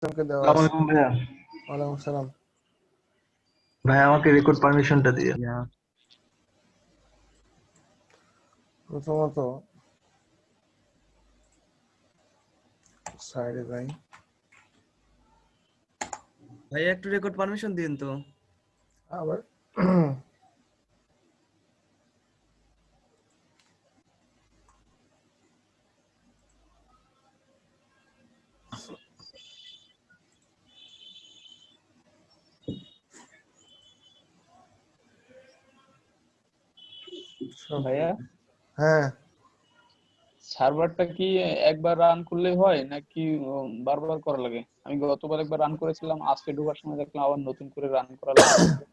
তোমাকে দেওয়া আসসালামু আছে। আলাইকুম ভাইয়া। ওয়ালাইকুম আসসালাম। ভাইয়া আমাকে রেকর্ড পারমিশনটা দিয়ে। প্রথমত সাইডে যাই। ভাইয়া একটু রেকর্ড পারমিশন দিন তো। আবার সব ভাইয়া হ্যাঁ, সার্ভারটা কি একবার রান করলেই হয় নাকি বারবার করা লাগে? আমি গতবার একবার রান করেছিলাম, আজকে ঢোকার সময় দেখলাম আবার নতুন করে রান করা লাগতেছে।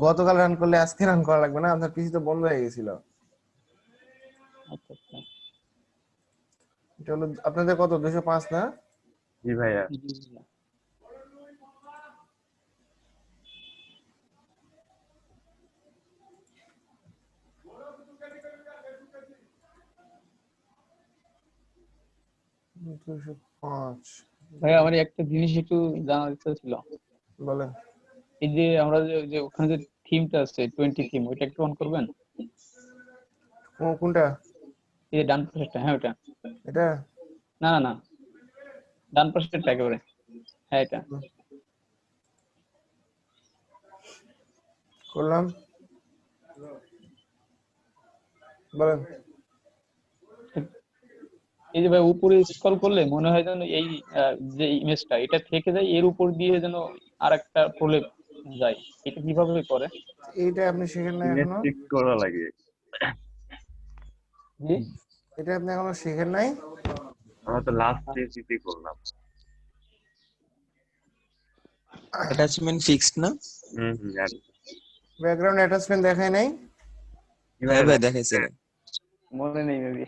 গতকাল রান করলে আজকে রান করা লাগবে না, আপনার পিসি তো বন্ধ হয়ে গেছিল। আচ্ছা আচ্ছা। এটা হলো আপনাদের কত 205 না? জি ভাইয়া। জি ভাইয়া। দুশো পাঁচ ভাইয়া আমার একটা জিনিস একটু জানার ইচ্ছা ছিল। বলেন। এই যে আমরা যে ওখানে যে থিমটা আছে 20 থিম, ওইটা একটু অন করবেন? কোনটা? এই যে ডান পাশেরটা, হ্যাঁ ওটা। এটা না না না, ডান পাশেরটা একেবারে, হ্যাঁ এটা। করলাম, বলেন। এই যে ভাই উপরে স্ক্রল করলে মনে হয় যেন এই যে ইমেজটা এটা থেকে যায়, এর উপর দিয়ে যেন আরেকটা প্রলেপ যায়। এটা কিভাবে করে? এইটা আপনি শিখেন না ইমেজ এখনো? ফিক্স করা লাগে। জি। এটা আপনি এখনো শিখেন নাই? আমরা তো লাস্ট রেসিপি করলাম। অ্যাটাচমেন্ট ফিক্সড না? জানি। ব্যাকগ্রাউন্ড অ্যাটাচমেন্ট দেখায় নাই? কি হ্যাঁ ভাইয়া ভাই দেখ। দেখাইছে। মনে নেই মেবি।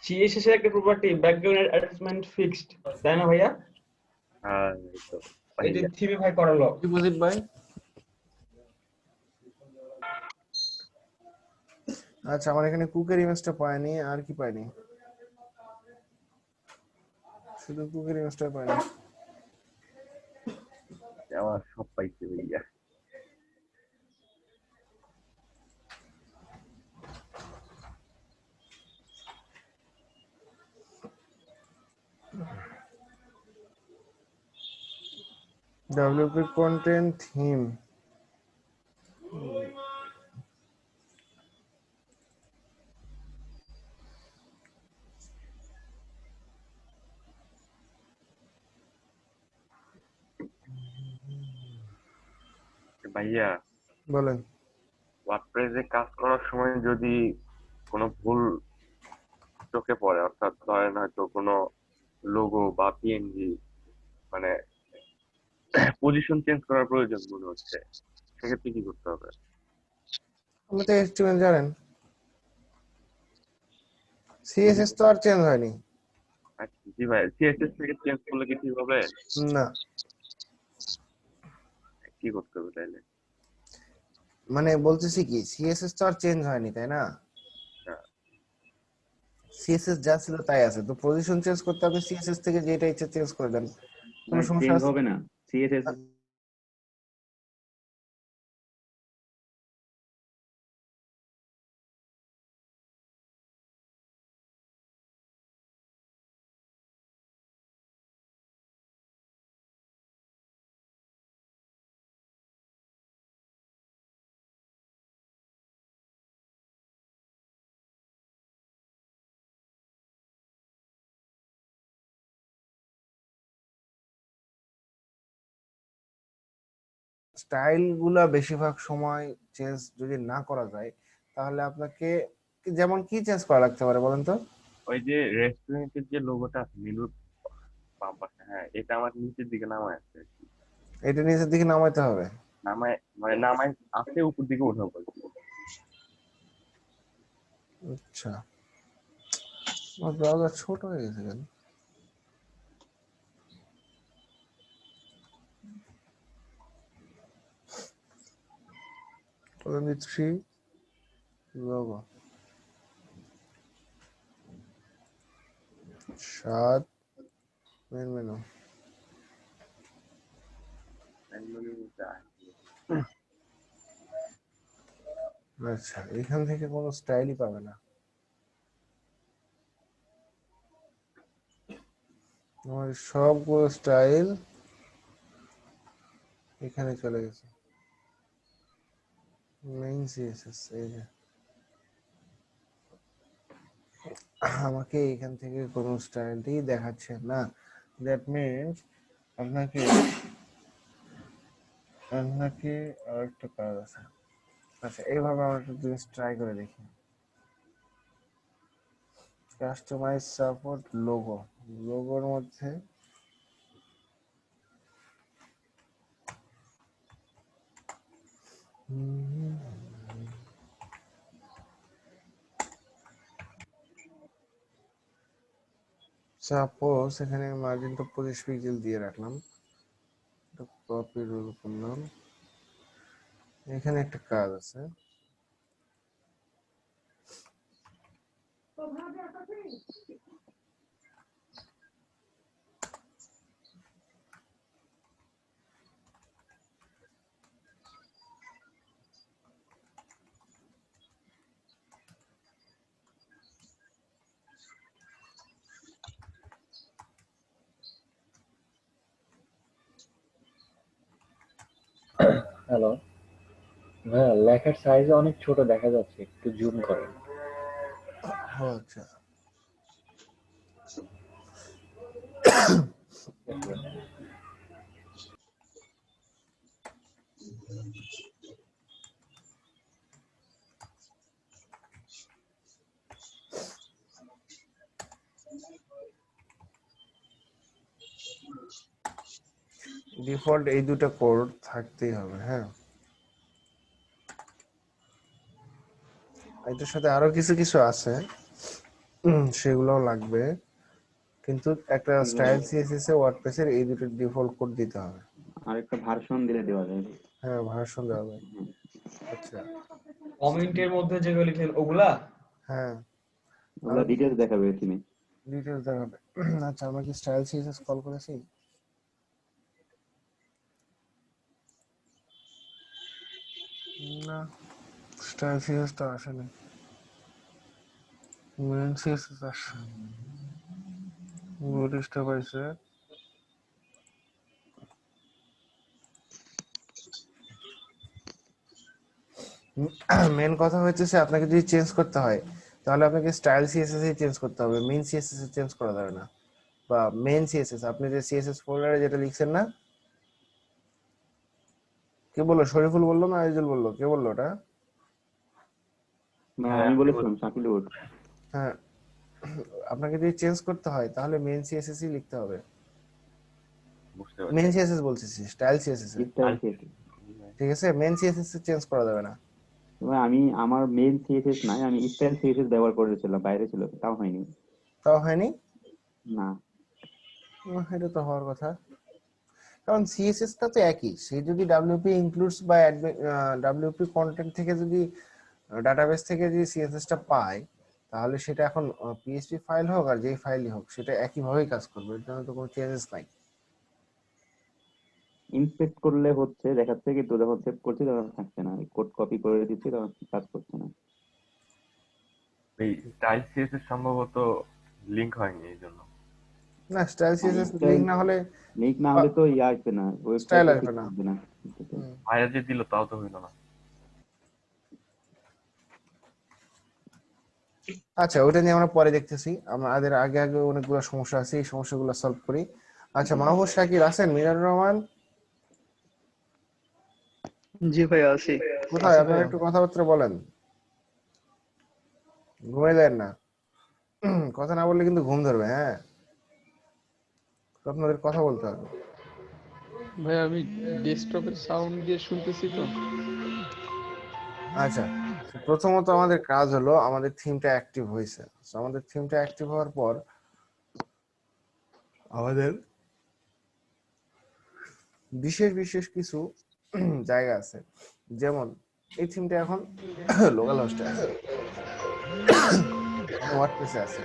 সিএসএস এর একটা প্রপার্টি ব্যাকগ্রাউন্ড অ্যাটাচমেন্ট ফিক্সড, তাই না ভাইয়া? হ্যাঁ এই তো এই যে ভাইয়া। থিমে ভাই করালো। ডিপোজিট ভাই। আচ্ছা, আমার এখানে কুকের ইমেজটা পাইনি, আর কি পাইনি? শুধু কুকের ইমেজটা পাইনি। আমার সব পাইছে ভাইয়া। WP content theme. ভাইয়া বলেন। ওয়ার্ডপ্রেসে কাজ করার সময় যদি কোনো ভুল চোখে পড়ে, অর্থাৎ ধরেন হয়তো কোনো লোগো বা পিএনজি মানে পজিশন চেঞ্জ করার প্রয়োজন মনে হচ্ছে, সেক্ষেত্রে কি করতে হবে? আপনি তো এইচটিএমএল জানেন, সিএসএস তো আর চেঞ্জ হয়নি। আচ্ছা, জি ভাই, সিএসএস থেকে চেঞ্জ করলে কি ঠিক হবে? না, কি করতে হবে তাইলে? মানে বলতেছি কি, সিএসএস তো আর চেঞ্জ হয়নি, তাই না? আচ্ছা, সিএসএস যা ছিল তাই আছে, তো পজিশন চেঞ্জ করতে আপনি সিএসএস থেকে যেটা ইচ্ছা চেঞ্জ করে দেন, কোনো ভাই সমস্যা চেঞ্জ আছে? হবে না। সিএসএস স্টাইল গুলা বেশিরভাগ সময় চেঞ্জ যদি না করা যায়, তাহলে আপনাকে যেমন কি চেঞ্জ করা লাগতে পারে বলেন তো? ওই যে রেস্টুরেন্টের যে লোগোটা আছে মেনুর বাম পাশে, হ্যাঁ এটা আমার নিচের দিকে নামায় আছে আর কি। এটা নিচের দিকে নামাইতে হবে। নামায় মানে নামায় আছে, উপর দিকে উঠাবো আর কি। আচ্ছা, আমার ব্রাউজার ছোট হয়ে গেছে কেন? Colony 3 logo 7 মেন মেনু আচ্ছা, এখান থেকে কোনো স্টাইলই পাবে না। আমার সবগুলো স্টাইল এখানে চলে গেছে। মেইন সিএসএস, এই যে আমাকে এখান থেকে কোনো স্টাইলই দেখাচ্ছে না। দ্যাট মিনস আপনাকে আপনাকে আরেকটা কাজ আছে। আচ্ছা, এইভাবে আমরা একটা জিনিস ট্রাই করে দেখি। কাস্টমাইজ সাপোর্ট লোগো, লোগোর মধ্যে সাপোজ এখানে মার্জিনটা 25 পিক্সেল দিয়ে রাখলাম, কপি রোল করলাম। এখানে একটা কাজ আছে, হ্যালো ভাইয়া, লেখার সাইজ অনেক ছোট দেখা যাচ্ছে, একটু জুম করেন। আচ্ছা ডিফল্ট এই দুটো কোড থাকতেই হবে। হ্যাঁ, এটার সাথে আরো কিছু কিছু আছে, সেগুলোও লাগবে, কিন্তু একটা স্টাইল সিএসএস এ ওয়ার্ডপ্রেস এর এই দুটো ডিফল্ট কোড দিতে হবে। আরেকটা ভার্সন দিলে দেওয়া যায়। হ্যাঁ, ভার্সন দেওয়া হবে। আচ্ছা, কমেন্টের মধ্যে যেগুলো লিখেন ওগুলা। হ্যাঁ, ওগুলা ডিটেইলস দেখাবে তুমি। ডিটেইলস দেখাবে। আচ্ছা, আমরা কি স্টাইল সিএসএস কল করেছি? না, স্টাইল সিএসএস তো আসেনি। মেন সিএসএস আসছে, নোটিশটা পাইছে। মেন কথা হচ্ছে যে আপনাকে যদি চেঞ্জ করতে হয় তাহলে আপনাকে স্টাইল সিএসএস এ চেঞ্জ করতে হবে, মেইন সিএসএস এ চেঞ্জ করা যাবে না। বা মেইন সিএসএস, আপনি যে সিএসএস ফোল্ডারে যেটা লিখছেন না, কে বললো? শরীফুল বললো না আইজুল বললো? কে বললো ওটা? না, আমি বলেছিলাম শাকিল বল। হ্যাঁ, আপনাকে যদি চেঞ্জ করতে হয় তাহলে মেইন সিএসএস ই লিখতে হবে। বুঝতে পারছি। মেইন সিএসএস বলতেছি, স্টাইল সিএসএস এ, স্টাইল সিএসএস। ঠিক আছে? মেইন সিএসএস এ চেঞ্জ করা যাবে না। আমি আমার মেইন সিএসএস নাই, আমি স্টাইল সিএসএস ব্যবহার করেছিলাম, বাইরে ছিল, তাও হয়নি। তাও হয়নি? না, এটা তো হওয়ার কথা, কারণ সিএসএস টা তো একই। সে যদি ডাব্লিউপি ইনক্লুডস বা ডাব্লিউপি কন্টেন্ট থেকে যদি ডাটাবেস থেকে যদি সিএসএস টা পায়, তাহলে সেটা এখন পিএইচপি ফাইল হোক আর যেই ফাইলই হোক, সেটা একইভাবেই কাজ করবে। এর জন্য তো কোনো চেঞ্জেস নাই। ইনস্পেক্ট করলে হচ্ছে দেখাচ্ছে, কিন্তু যখন সেভ করছি তখন থাকছে না, কোড কপি করে দিচ্ছি তখন কাজ করছে না। এই স্টাইল সিএসএস সম্ভবত লিংক হয়নি এই জন্য। না, স্টাইল সিএসএস style- লিংক না হলে লিংক না হলে তো ইয়ে আসবে না, স্টাইল ওয়েবসাইটে আসবে না। আসবে না। ভাইয়া যে দিল তাও তো হইলো না। আচ্ছা, ওটা নিয়ে আমরা পরে দেখতেছি। আমাদের আগে আগে অনেকগুলো সমস্যা আছে, এই সমস্যাগুলো সলভ করি। আচ্ছা, মাহবুব শাকির আছেন? মিরার রহমান জি ভাই আছি। কোথায়? আপনারা একটু কথাবার্তা বলেন, ঘুমিয়ে দেন না। কথা না বললে কিন্তু ঘুম ধরবে। হ্যাঁ, আপনাদের কথা বলতে হবে। ভাই আমি ডেস্কটপের সাউন্ড দিয়ে শুনতেছি তো। আচ্ছা, প্রথমত আমাদের কাজ হলো আমাদের থিমটা অ্যাক্টিভ হয়েছে। আমাদের থিমটা অ্যাক্টিভ হওয়ার পর আমাদের বিশেষ বিশেষ কিছু জায়গা আছে, যেমন এই থিমটা এখন লোকাল হোস্টে আছে, ওয়ার্ডপ্রেসে আছে।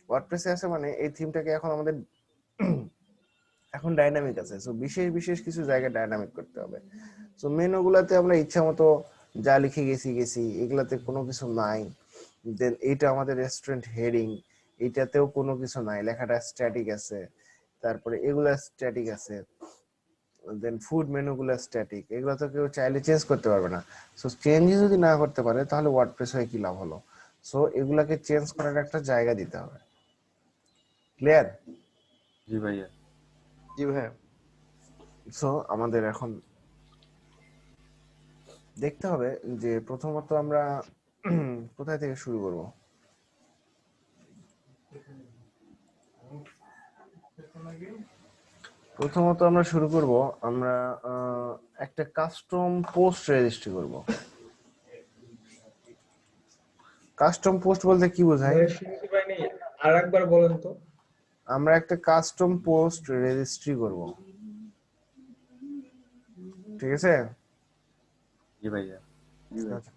ওয়ার্ডপ্রেসে আছে মানে এই থিমটাকে এখন আমাদের এখন ডাইনামিক আছে, সো বিশেষ বিশেষ কিছু জায়গায় ডাইনামিক করতে হবে। সো মেনুগুলাতে আমরা ইচ্ছা মতো যা লিখে গেছি এগুলাতে কোনো কিছু নাই। দেন এইটা আমাদের রেস্টুরেন্ট হেডিং, এইটাতেও কোনো কিছু নাই, লেখাটা স্ট্যাটিক আছে। তারপরে এগুলা স্ট্যাটিক আছে। দেন ফুড মেনুগুলো স্ট্যাটিক, এগুলো তো কেউ চাইলে চেঞ্জ করতে পারবে না। সো চেঞ্জ যদি না করতে পারে তাহলে ওয়ার্ডপ্রেস হয়ে কি লাভ হলো? সো এগুলাকে চেঞ্জ করার একটা জায়গা দিতে হবে। ক্লিয়ার? জি ভাইয়া। জি ভাইয়া। সো আমাদের এখন দেখতে হবে যে প্রথমত আমরা কোথায় থেকে শুরু করব। প্রথমত আমরা শুরু করব, আমরা একটা কাস্টম পোস্ট রেজিস্ট্রি করব। কাস্টম পোস্ট বলতে কি বোঝায়? ভাই শুনতে পাইনি, আর একবার বলেন তো। আমরা একটা কাস্টম পোস্ট রেজিস্ট্রি করব, ঠিক আছে? জি ভাইয়া।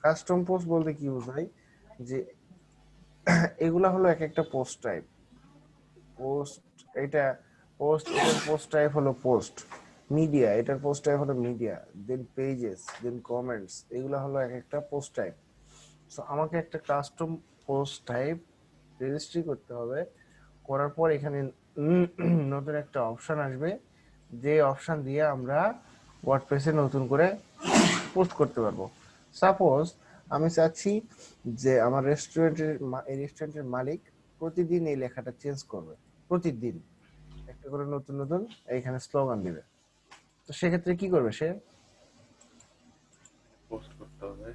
কাস্টম পোস্ট বলতে কি বোঝায় যে এগুলা হলো এক একটা পোস্ট টাইপ। পোস্ট এটা পোস্ট, এটার পোস্ট টাইপ হলো পোস্ট। মিডিয়া, এটার পোস্ট টাইপ হলো মিডিয়া। দেন পেজেস, দেন কমেন্টস, এগুলা হলো এক একটা পোস্ট টাইপ। সো আমাকে একটা কাস্টম পোস্ট টাইপ রেজিস্ট্রি করতে হবে। করার পর এখানে নতুন একটা অপশন আসবে, যে অপশন দিয়ে আমরা ওয়ার্ডপ্রেসে নতুন করে পোস্ট করতে পারবো। সাপোজ আমি চাচ্ছি যে আমার এই রেস্টুরেন্টের মালিক প্রতিদিন এই লেখাটা চেঞ্জ করবে, প্রতিদিন একটা করে নতুন নতুন এইখানে স্লোগান দিবে। তো সেক্ষেত্রে কি করবে সে? পোস্ট করতে হবে।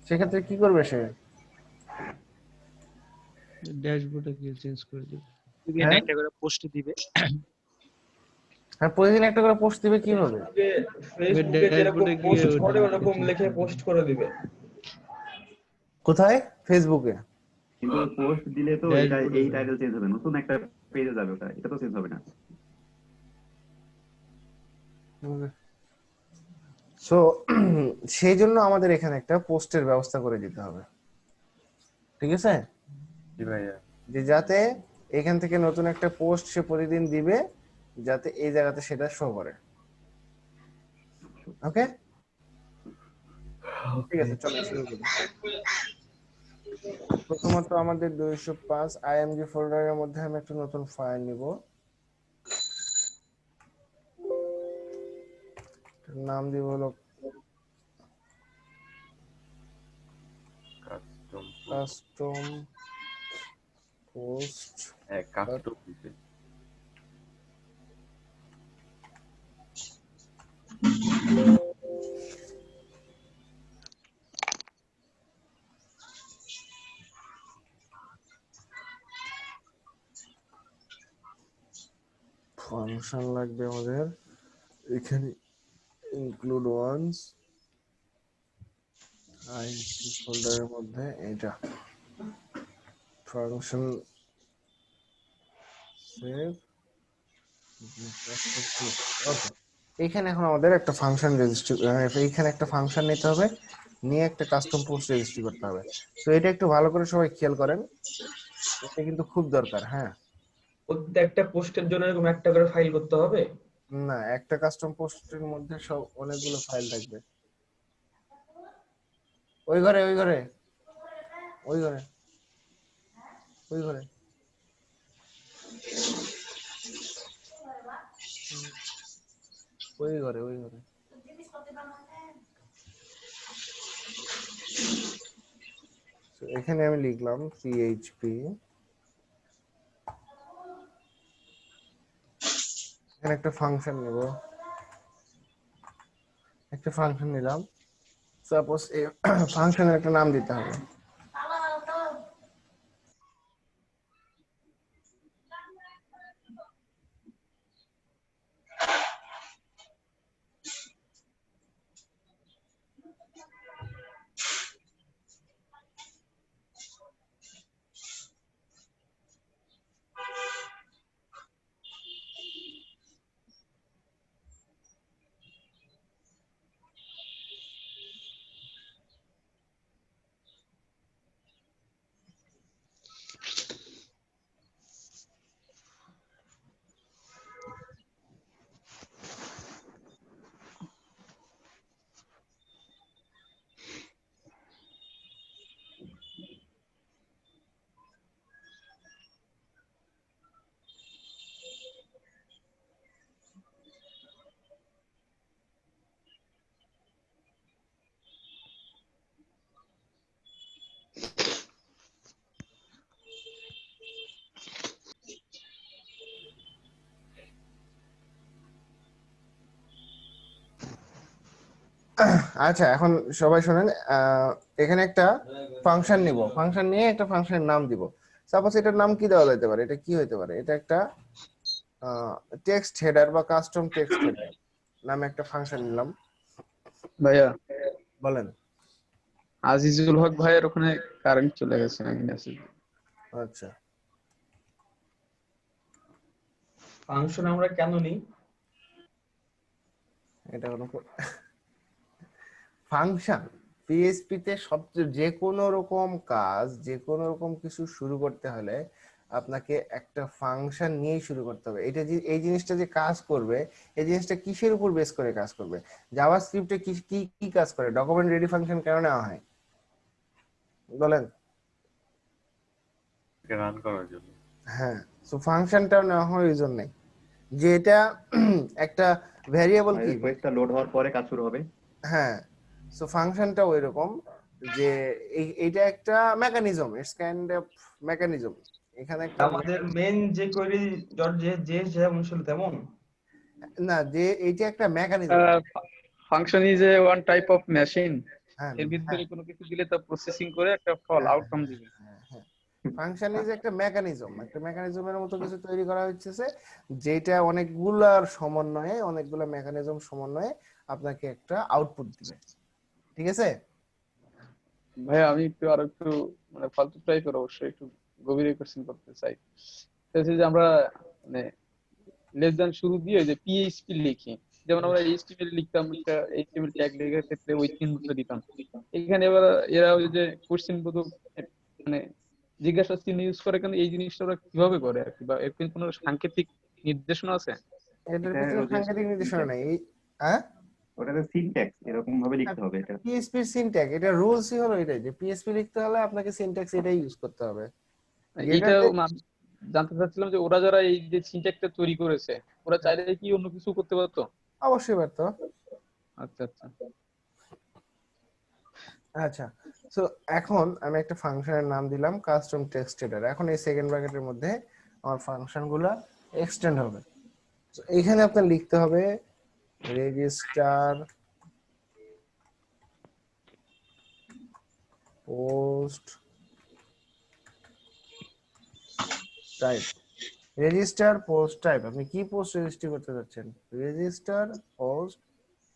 সেক্ষেত্রে কি করবে সে? ড্যাশবোর্ডে গিয়ে চেঞ্জ করে দিবে, প্রতিদিন হ্যাঁ একটা করে পোস্ট দিবে। হ্যাঁ, প্রতিদিন একটা করে পোস্ট দিবে। কিভাবে? ফেসবুকে যেরকম ড্যাশবোর্ডে গিয়ে পোস্ট ওটা করে লিখে ওরকম চেঞ্জ লিখে করে পোস্ট দিবে। করে দিবে। কোথায়? ফেসবুকে? কিন্তু পোস্ট দিলে তো এটা ড্যাশবোর্ডে এই যাবে। টাইটেল চেঞ্জ হবে, নতুন একটা পেজে যাবে, ওটা এটা তো চেঞ্জ হবে না। সো সেই জন্য আমাদের এখানে একটা পোস্টের ব্যবস্থা করে দিতে হবে, ঠিক আছে? জি ভাইয়া। যে যাতে এখান থেকে নতুন একটা পোস্ট সে প্রতিদিন দিবে, যাতে এই জায়গাতে সেটা শো করে। ওকে, ঠিক আছে, চলো শুরু করি। প্রথমত আমাদের 205 আইএমজি ফোল্ডারের মধ্যে আমি একটা নতুন ফাইল নিব, নাম দিব হলো কাস্টম। Custom post. হ্যাঁ, কাস্টম দিতে। ফাংশন লাগবে আমাদের এখানে, ইনক্লুড ওয়ান্স আইএমজি ফোল্ডারের মধ্যে এটা ফাংশন সেভ। ওকে, এইখানে এখন আমাদের একটা ফাংশন রেজিস্ট্রি, এইখানে একটা ফাংশন নিতে হবে, নিয়ে একটা কাস্টম পোস্ট রেজিস্ট্রি করতে হবে। তো এটা একটু ভালো করে সবাই খেয়াল করেন, এটা কিন্তু খুব দরকার। হ্যাঁ, প্রত্যেকটা পোস্টের জন্য এরকম একটা করে ফাইল করতে হবে? না, একটা কাস্টম পোস্টের মধ্যে সব অনেকগুলো ফাইল থাকবে। ওই ঘরে, ওই ঘরে, ওই ঘরে, ওই ঘরে, ওই ঘরে, ওই ঘরে। So, এখানে আমি লিখলাম পিএইচপি, এখানে একটা ফাংশন নেব, একটা ফাংশন নিলাম। সাপোজ এই ফাংশনের একটা নাম দিতে হবে। আচ্ছা, এখন সবাই শুনেন, এখানে একটা ফাংশন নিব, ফাংশন নিয়ে একটা ফাংশনের নাম দিব। সাপোজ এটার নাম কি দেওয়া যেতে পারে, এটা কি হইতে পারে, এটা একটা টেক্সট হেডার বা কাস্টম টেক্সট হেডার নামে একটা ফাংশন নিলাম। ভাইয়া, বলেন। আজিজুল হক ভাইয়ের ওখানে কারেন্ট চলে গেছে নাকি মেসেজ? আচ্ছা, ফাংশন আমরা কেন নিই? এটা কোনো ফাংশন পিএইচপি তে সবচেয়ে যে কোনো রকম কাজ, যে কোনো রকম কিছু শুরু করতে হলে আপনাকে একটা ফাংশন নিয়েই শুরু করতে হবে। এটা যে এই জিনিসটা যে কাজ করবে, এই জিনিসটা কিসের উপর বেস করে কাজ করবে? জাভাস্ক্রিপ্টে কি কি কি কাজ করে? ডকুমেন্ট রেডি ফাংশন কেন নেওয়া হয় বলেন? রান করার জন্য। হ্যাঁ, সো ফাংশনটাও নেওয়া হয় এই জন্যই যে এটা একটা ভ্যারিয়েবল কি। রিকোয়েস্টটা লোড হওয়ার পরে কাজ শুরু হবে। হ্যাঁ, সো ফাংশনটাও এরকম যে এইটা একটা mechanism, it's kind of mechanism. এখানে একটা আমাদের মেন যে কোয়েরি যে যেমন ছিল তেমন। না, যে এইটা একটা mechanism. Function is a one type of machine. হ্যাঁ এর ভিতরে কোনো কিছু দিলে তা প্রসেসিং করে একটা ফল আউটকাম দিবে। ফাংশন ইজ একটা মেকানিজম, একটা মেকানিজমের মতো কিছু তৈরি করা হচ্ছে যেটা অনেকগুলার সমন্বয়ে, অনেকগুলা মেকানিজম সমন্বয়ে আপনাকে একটা আউটপুট দিবে। ঠিক আছে ভাই, আমি একটু মানে ফালতু টাইপের অবশ্যই একটু গভীরে কোশ্চেন করতে চাই। সেটা যে আমরা মানে লেস দ্যান শুরু দিয়ে যে পিএইচপি লিখি, যেমন আমরা এইচটিএমএল লিখতাম, একটা এইচটিএমএল ট্যাগ লেখার ক্ষেত্রে ওই চিহ্নটা দিতাম। এখানে এবার এরা ওই যে কোশ্চেন বোধক মানে জিজ্ঞাসা চিহ্ন ইউজ করে, কিন্তু এই জিনিসটা ওরা কিভাবে করে আর কি, বা এর কোনো সাংকেতিক নির্দেশনা আছে? এটার ভিতরে সাংকেতিক নির্দেশনা নাই। হ্যাঁ, ওটাতে সিনট্যাক্স এরকম ভাবে লিখতে হবে। এটা পিএইচপি সিনট্যাক্স, এটা রুলসই হলো এটাই যে পিএইচপি লিখতে হলে আপনাকে সিনট্যাক্স এটাই ইউজ করতে হবে। এইটা জানতে চাচ্ছিলাম যে ওরা যারা এই যে সিনট্যাক্সটা তৈরি করেছে, ওরা চাইলে কি অন্য কিছু করতে পারতো? অবশ্যই পারতো। আচ্ছা আচ্ছা আচ্ছা, সো এখন আমি একটা ফাংশনের নাম দিলাম কাস্টম টেক্সট হেডার। এখন এই সেকেন্ড ব্র্যাকেটের মধ্যে আমার ফাংশনগুলো এক্সটেন্ড হবে। সো এখানে আপনার লিখতে হবে register post type. Register post type, আপনি কি পোস্ট রেজিস্ট্রি করতে যাচ্ছেন? Register post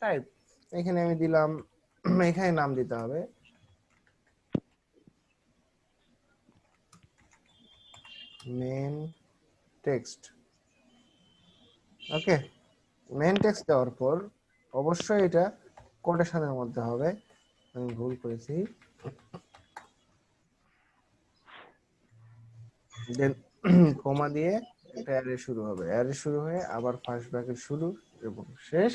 type. এখানে আমি দিলাম, এখানে নাম দিতে হবে মেন টেক্সট। ওকে, মেন টেক্সট দেওয়ার পর অবশ্যই এটা কোটেশনের মধ্যে হবে, আমি ভুল করেছি। দেন কমা দিয়ে একটা অ্যারে শুরু হবে, অ্যারে শুরু হয়ে আবার ফার্স্ট ব্র্যাকেট শুরু এবং শেষ।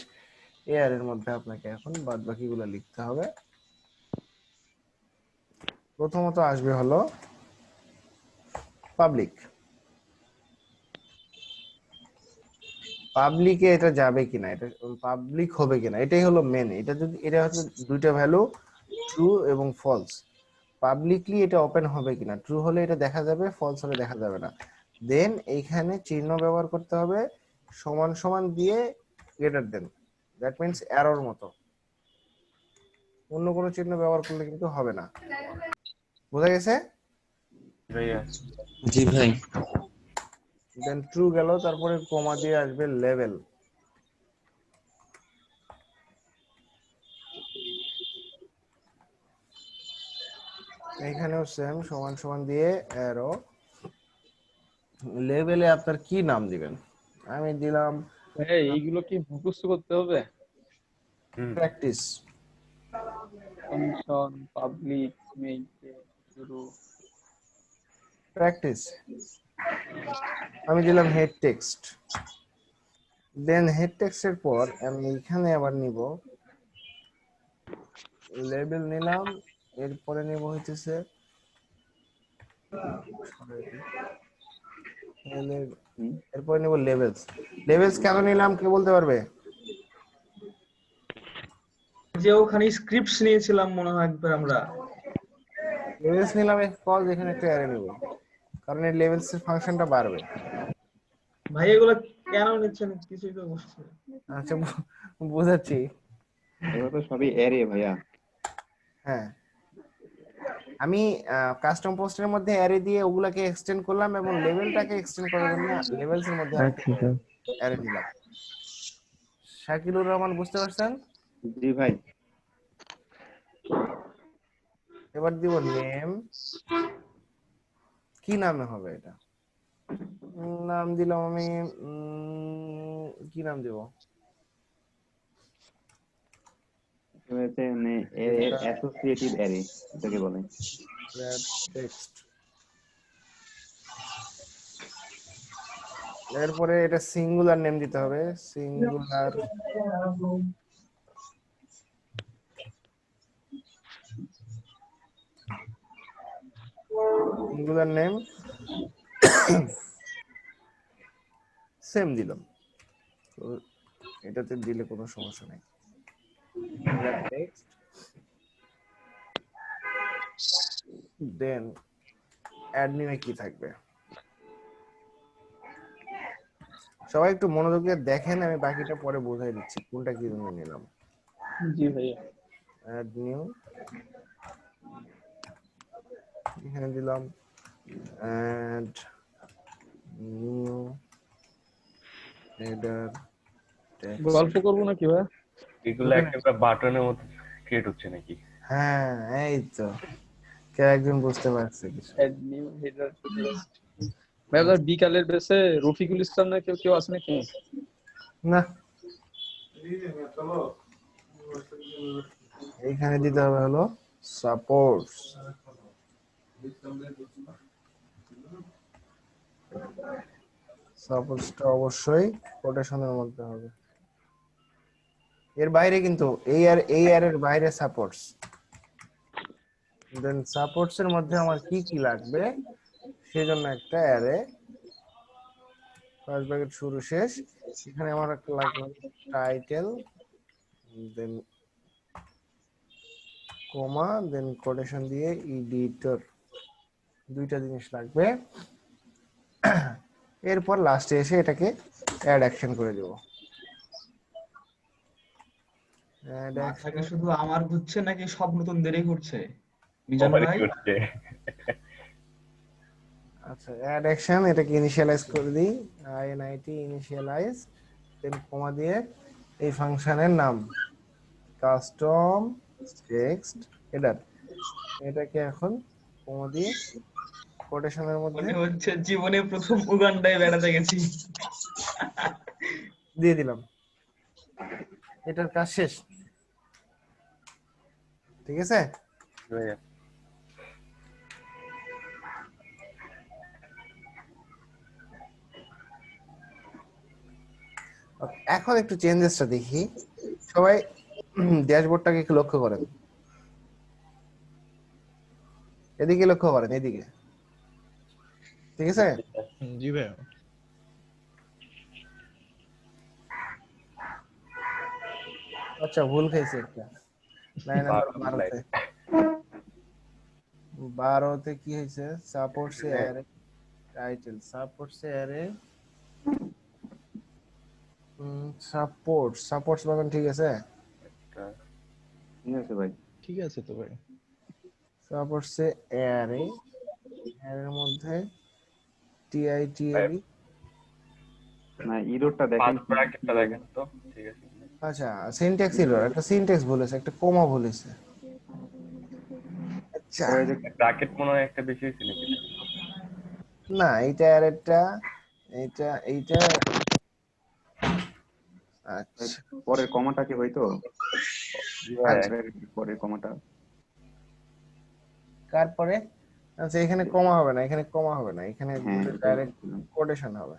এই অ্যারের মধ্যে আপনাকে এখন বাদ বাকিগুলো লিখতে হবে। প্রথমত আসবে হলো পাবলিক। পাবলিকে এটা যাবে কিনা, এটা পাবলিক হবে কিনা, এটাই হলো মেন। এটা যদি এটা হচ্ছে দুইটা ভ্যালু ট্রু এবং ফলস। পাবলিকলি এটা ওপেন হবে কিনা, ট্রু হলে এটা দেখা যাবে, ফলস হলে দেখা যাবে না। দেন এইখানে চিহ্ন ব্যবহার করতে হবে সমান সমান দিয়ে greater than, that means error মতো। অন্য কোনো চিহ্ন ব্যবহার করলে কিন্তু হবে না। বোঝা গেছে? জি ভাই। দেন ট্রু গেল, তারপরে কমা দিয়ে আসবে লেভেল। এখানেও সেম সমান সমান দিয়ে অ্যারো। লেভেলে আপনার কি নাম দিবেন? আমি দিলাম ভাই, এইগুলো কি মুখস্থ করতে হবে? প্র্যাকটিস। ফাংশন পাবলিক মেইন শুরু প্র্যাকটিস। আমি দিলাম হেড টেক্সট। দেন হেড টেক্সটের পর আমি এখানে আবার নিব লেবেল নিলাম, এরপরে নিব হইতেছে এরপরে নিব লেভেলস। লেভেলস কেন নিলাম কে বলতে পারবে? যে ওখানে স্ক্রিপ্টস নিয়েছিলাম মনে হয় একবার আমরা। লেভেলস নিলাম কজ এখানে একটা অ্যারে নিব, কারণ এই লেভেলস এর ফাংশনটা বাড়বে। ভাই এগুলো কেন নিচ্ছেন কিছুই তো বুঝছি না। আচ্ছা, বুঝাচ্ছি। এগুলো তো সবই অ্যারে ভাইয়া। হ্যাঁ, আমি কাস্টম পোস্টের মধ্যে অ্যারে দিয়ে ওগুলাকে এক্সটেন্ড করলাম এবং লেভেলটাকে এক্সটেন্ড করার জন্য লেভেলস এর মধ্যে আরেকটা আচ্ছা অ্যারে দিলাম। শাকিলুর রহমান বুঝতে পারছেন? জি ভাই। এবার দিব নেম। কি নামে হবে এটা? নাম দিলাম আমি কি নাম দিব? হচ্ছে মানে অ্যাসোসিয়েটিভ অ্যারে এটাকে বলে। টেক্সট। এরপরে এটা সিঙ্গুলার নেম দিতে হবে, সিঙ্গুলার সিঙ্গুলার নেম সেম দিলাম। তো এটাতে দিলে কোনো সমস্যা নেই। টেক্সট দেন অ্যাড নেমে কি থাকবে সবাই একটু মনোযোগ দিয়ে দেখেন, আমি বাকিটা পরে বোঝাই দিচ্ছি কোনটা কি জন্য নিলাম। জি ভাইয়া। অ্যাড নিউ, এখানে দিলাম অ্যাড নিউ হেডার টেক্সট। গল্প করবো নাকি ভাইয়া? এগুলো একটা বাটনের মতো ক্রিয়েট হচ্ছে নাকি? হ্যাঁ এই তো কে একজন বুঝতে পারছে কিছু। Add new header text. ভাই আপনার বিকালের বেসে রফিকুল ইসলাম না কেউ আছে নাকি? না, এইখানে দিতে হবে হলো সাপোর্টস। সাপোর্টসটা অবশ্যই কোটেশনের মধ্যে হবে, এর বাইরে কিন্তু এই আর এর বাইরে সাপোর্টস। দেন সাপোর্টস এর মধ্যে আমার কি কি লাগবে সেজন্য একটা অ্যারে ফার্স্ট ব্র্যাকেট শুরু শেষ। এখানে আমার একটা লাগবে টাইটেল, দেন কমা, দেন কোটেশন দিয়ে এডিটর, দুইটা জিনিস লাগবে। এরপর লাস্টে এসে এটাকে অ্যাড অ্যাকশন করে দেব। অ্যাড মাথা কি অ্যাকশন, শুধু আমার ঘুরছে নাকি সব নতুনদেরই ঘুরছে মিজান ভাই? আচ্ছা অ্যাড অ্যাকশন এটাকে ইনিশিয়ালাইজ করে দিই, INIT ইনিশিয়ালাইজ, দেন কমা দিয়ে এই ফাংশনের নাম কাস্টম টেক্সট হেডার, এটাকে এখন কমা দিয়ে কোটেশনের মধ্যে মনে হচ্ছে জীবনে প্রথম উগান্ডায় বেড়াতে গেছি। দিয়ে দিলাম। এটার কাজ শেষ, ঠিক আছে? এখন একটু চেঞ্জেসটা দেখি, সবাই ড্যাশবোর্ডটাকে একটু লক্ষ্য করেন, এদিকে লক্ষ্য করেন, এদিকে, ঠিক আছে? জি ভাই। আচ্ছা ভুল খাইছে একটা, লাইন নাম্বার 12তে কি হয়েছে? Supports array title, supports array supports বাগান, ঠিক আছে? ঠিক আছে ভাই। ঠিক আছে তো ভাই। সাপোর্টস অ্যারে, এর মধ্যে TITLE, না ইরোরটা দেখেন। ব্র্যাকেটটা দেখেন তো, ঠিক আছে। আচ্ছা সিনট্যাক্স এরর, একটা সিনট্যাক্স ভুল হয়েছে, একটা কমা ভুল হয়েছে। আচ্ছা ব্র্যাকেট মনে হয় একটা বেশি হয়েছে নাকি? না এইটা আর একটা, এইটা আচ্ছা পরের কমাটা কি হয়তো? আচ্ছা পরের কমাটা কার পরে? আচ্ছা এখানে কমা হবে না, এখানে কমা হবে না, এখানে হ্যাঁ ডাইরেক্ট কোটেশন হবে।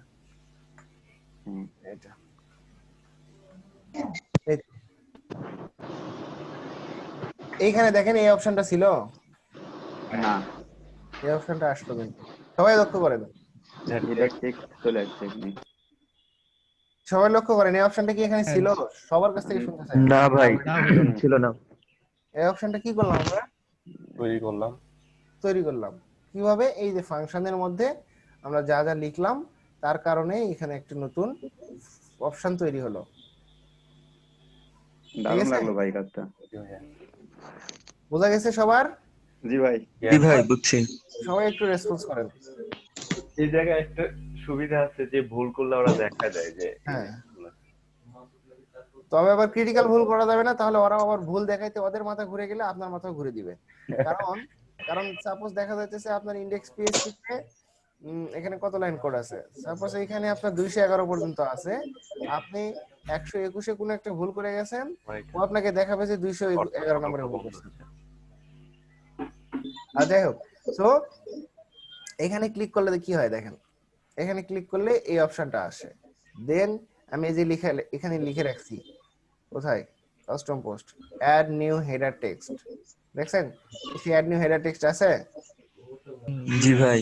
এটা এইখানে দেখেন এই অপশনটা ছিল না, এই অপশনটা আসলো কিন্তু, সবাই লক্ষ্য করেন, হেডার টেক্সট চলে আসছে এখানে। সবাই লক্ষ্য করেন এই অপশনটা কি এখানে ছিল? সবার কাছ থেকে শুনতে চাই। না ভাই ছিল না। এই অপশনটা কি করলাম আমরা? তৈরি করলাম কিভাবে? এই যে ফাংশনের মধ্যে আমরা যা যা লিখলাম তার কারণে এখানে একটা নতুন অপশন তৈরি হলো। দারুণ আছে? লাগলো ভাই কাজটা। জি ভাইয়া। বোঝা গেছে সবার? জি ভাই। জি ভাই বুঝছি। সবাই একটু রেসপন্স করেন। এই জায়গায় একটা সুবিধা আছে যে ভুল করলে ওরা দেখা দেয় যে এই হ্যাঁ। যে ভুল আছে। তবে আবার ক্রিটিক্যাল ভুল করা যাবে না, তাহলে ওরা আবার ভুল দেখাইতে ওদের মাথা ঘুরে গেলে আপনার মাথা ঘুরে দিবে। কারণ কারণ সাপোজ দেখা যাচ্ছে আপনার ইন্ডেক্স পিএইচপি তে এখানে কত লাইন কোড আছে, সাপোজ এখানে আপনার 211 পর্যন্ত আছে, আপনি 121 এ কোনো একটা ভুল করে গেছেন, ও আপনাকে দেখাবে যে 211 নম্বরে ভুল করছেন। আর যাই হোক, সো এখানে ক্লিক করলে কি হয় দেখেন, এখানে ক্লিক করলে এই অপশনটা আসে। দেন আমি এই যে এখানে লিখে রাখছি, কোথায়, custom post add new header text, দেখছেন এই অ্যাড নিউ হেডার টেক্সট আছে? জি ভাই।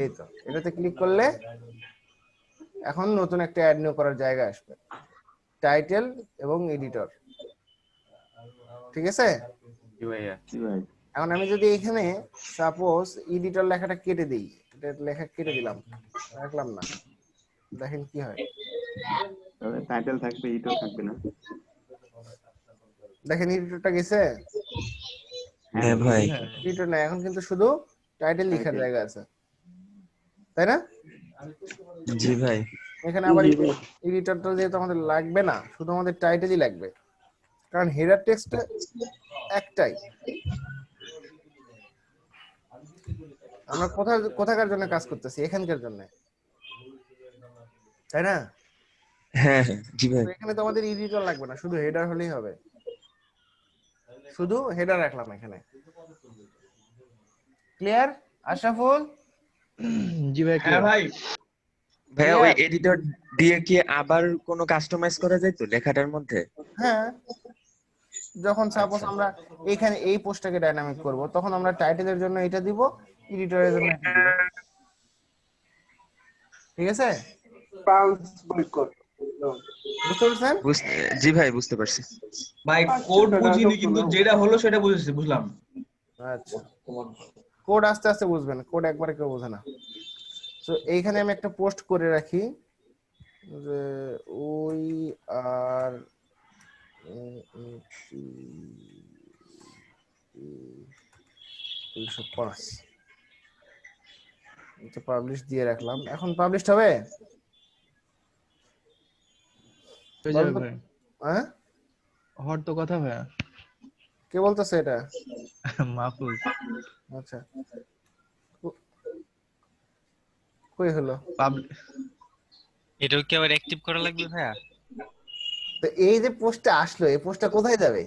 এই তো, এটাতে ক্লিক করলে এখন নতুন একটা অ্যাড নিউ করার জায়গা আসবে, টাইটেল এবং এডিটর। ঠিক আছে? জি ভাইয়া। জি ভাই। এখন আমি যদি এখানে সাপোজ এডিটর লেখাটা কেটে দিই, এটা লেখা কেটে দিলাম, রাখলাম না, দেখেন কি হয়। তবে টাইটেল থাকবে, এডিটর থাকবে না। দেখেন এডিটরটা গেছে? হ্যাঁ ভাই। এডিটর না, এখন কিন্তু শুধু টাইটেল লেখার জায়গা আছে, তাই না? জি ভাই। এখানে আবার এডিটরটা যেহেতু আমাদের লাগবে না, শুধু আমাদের টাইটেলই লাগবে, কারণ হেডার টেক্সট একটাই। আমরা কোথাকার জন্য কাজ করতেছি? এখানকার জন্য, তাই না? হ্যাঁ হ্যাঁ জি ভাই। তো এখানে তো আমাদের এডিটর লাগবে না, শুধু হেডার হলেই হবে, শুধু হেডার রাখলাম এখানে। ক্লিয়ার আশরাফুল? জি ভাই। হ্যাঁ ভাই। ভাইয়া ওই এডিটর দিয়ে কি আবার কোনো কাস্টমাইজ করা যায় তো লেখাটার মধ্যে? হ্যাঁ, যখন সাপোজ আমরা এখানে এই পোস্টটাকে ডাইনামিক করব, তখন আমরা টাইটেলের জন্য এটা দিব, এডিটরের জন্য এটা দিব। ঠিক আছে? বুঝতে পারছেন? জি ভাই বুঝতে পারছি। ভাই কোড বুঝিনি, কিন্তু যেটা হলো সেটা বুঝেছি, বুঝলাম। আচ্ছা, কোড আস্তে আস্তে বুঝবেন, কোড একবারে কেউ বোঝে না। তো এইখানে আমি একটা পোস্ট করে রাখি যে উই আর 205 তো পাবলিশ দিয়ে রাখলাম। এখন পাবলিশড হবে? হয়ে যাবে ভাই। হ্যাঁ, হওয়ার তো কথা ভাইয়া। কে বলতেছে এটা? মাহফুজ। আচ্ছা, কই হলো? এটাও কি আবার অ্যাক্টিভ করা লাগবে ভাইয়া? তো এই যে পোস্টটা আসলো, এই পোস্টটা কোথায় যাবে?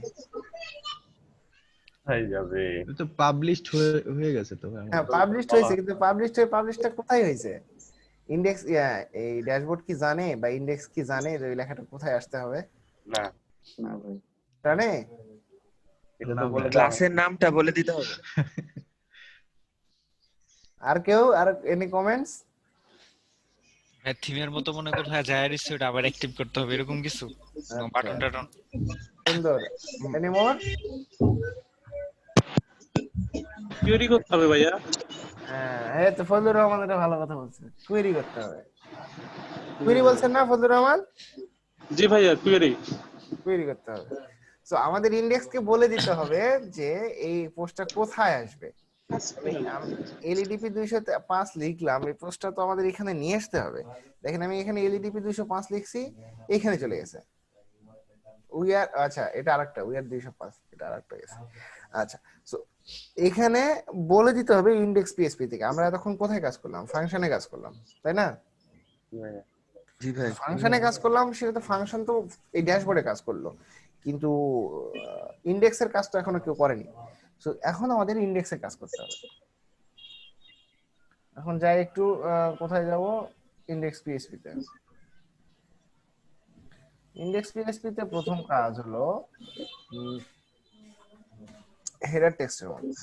কোথায় যাবে? এটা তো পাবলিশড হয়ে গেছে তো ভাই। হ্যাঁ, পাবলিশড হয়েছে, কিন্তু পাবলিশটা কোথায় হয়েছে? ইন্ডেক্স, এই ড্যাশবোর্ড কি জানে বা ইন্ডেক্স কি জানে যে ওই লেখাটা কোথায় আসতে হবে? না না ভাই। জানে? এটা তো বলে দাও। ক্লাসের নামটা বলে দিতে হবে। আর কেউ, আর এনি কমেন্টস? থিমের মতো মনে করো ভাইয়া যায় দিচ্ছে, ওটা আবার অ্যাক্টিভ করতে হবে এরকম কিছু বাটন টাটন। সুন্দর। Any more? কিউরি করতে হবে ভাইয়া। হ্যাঁ, এই তো ফজলুর রহমান এটা ভালো কথা বলছে, কুয়েরি করতে হবে। কুয়েরি বলছেন না ফজলুর রহমান? জি ভাইয়া, কিউরি কুয়েরি করতে হবে। সো আমাদের ইন্ডেক্সকে বলে দিতে হবে যে এই পোস্টটা কোথায় আসবে। এলইডিপি 205 লিখলাম, এই পোস্টটা তো আমাদের এখানে নিয়ে আসতে হবে। দেখেন আমি এখানে এলইডিপি 205 লিখছি, এখানে চলে গেছে। উই আর, আচ্ছা এটা আরেকটা, উই আর 205, এটা আরেকটা গেছে। আচ্ছা, সো এখানে বলে দিতে হবে ইন্ডেক্স পিএইচপি থেকে আমরা এতক্ষণ কোথায় কাজ করলাম? ফাংশনে কাজ করলাম, তাই না? জি ভাই। ফাংশনে কাজ করলাম, সেটা তো ফাংশন তো এই ড্যাশবোর্ডে কাজ করলো, কিন্তু ইন্ডেক্সের কাজ তো এখনো কেউ করেনি। সো এখন আমাদের ইন্ডেক্সের কাজ করতে হবে। এখন যাই একটু কোথায় যাব? ইন্ডেক্স পিএইচপি তে। ইন্ডেক্স পিএইচপি তে প্রথম কাজ হলো হেডার টেক্সটের মধ্যে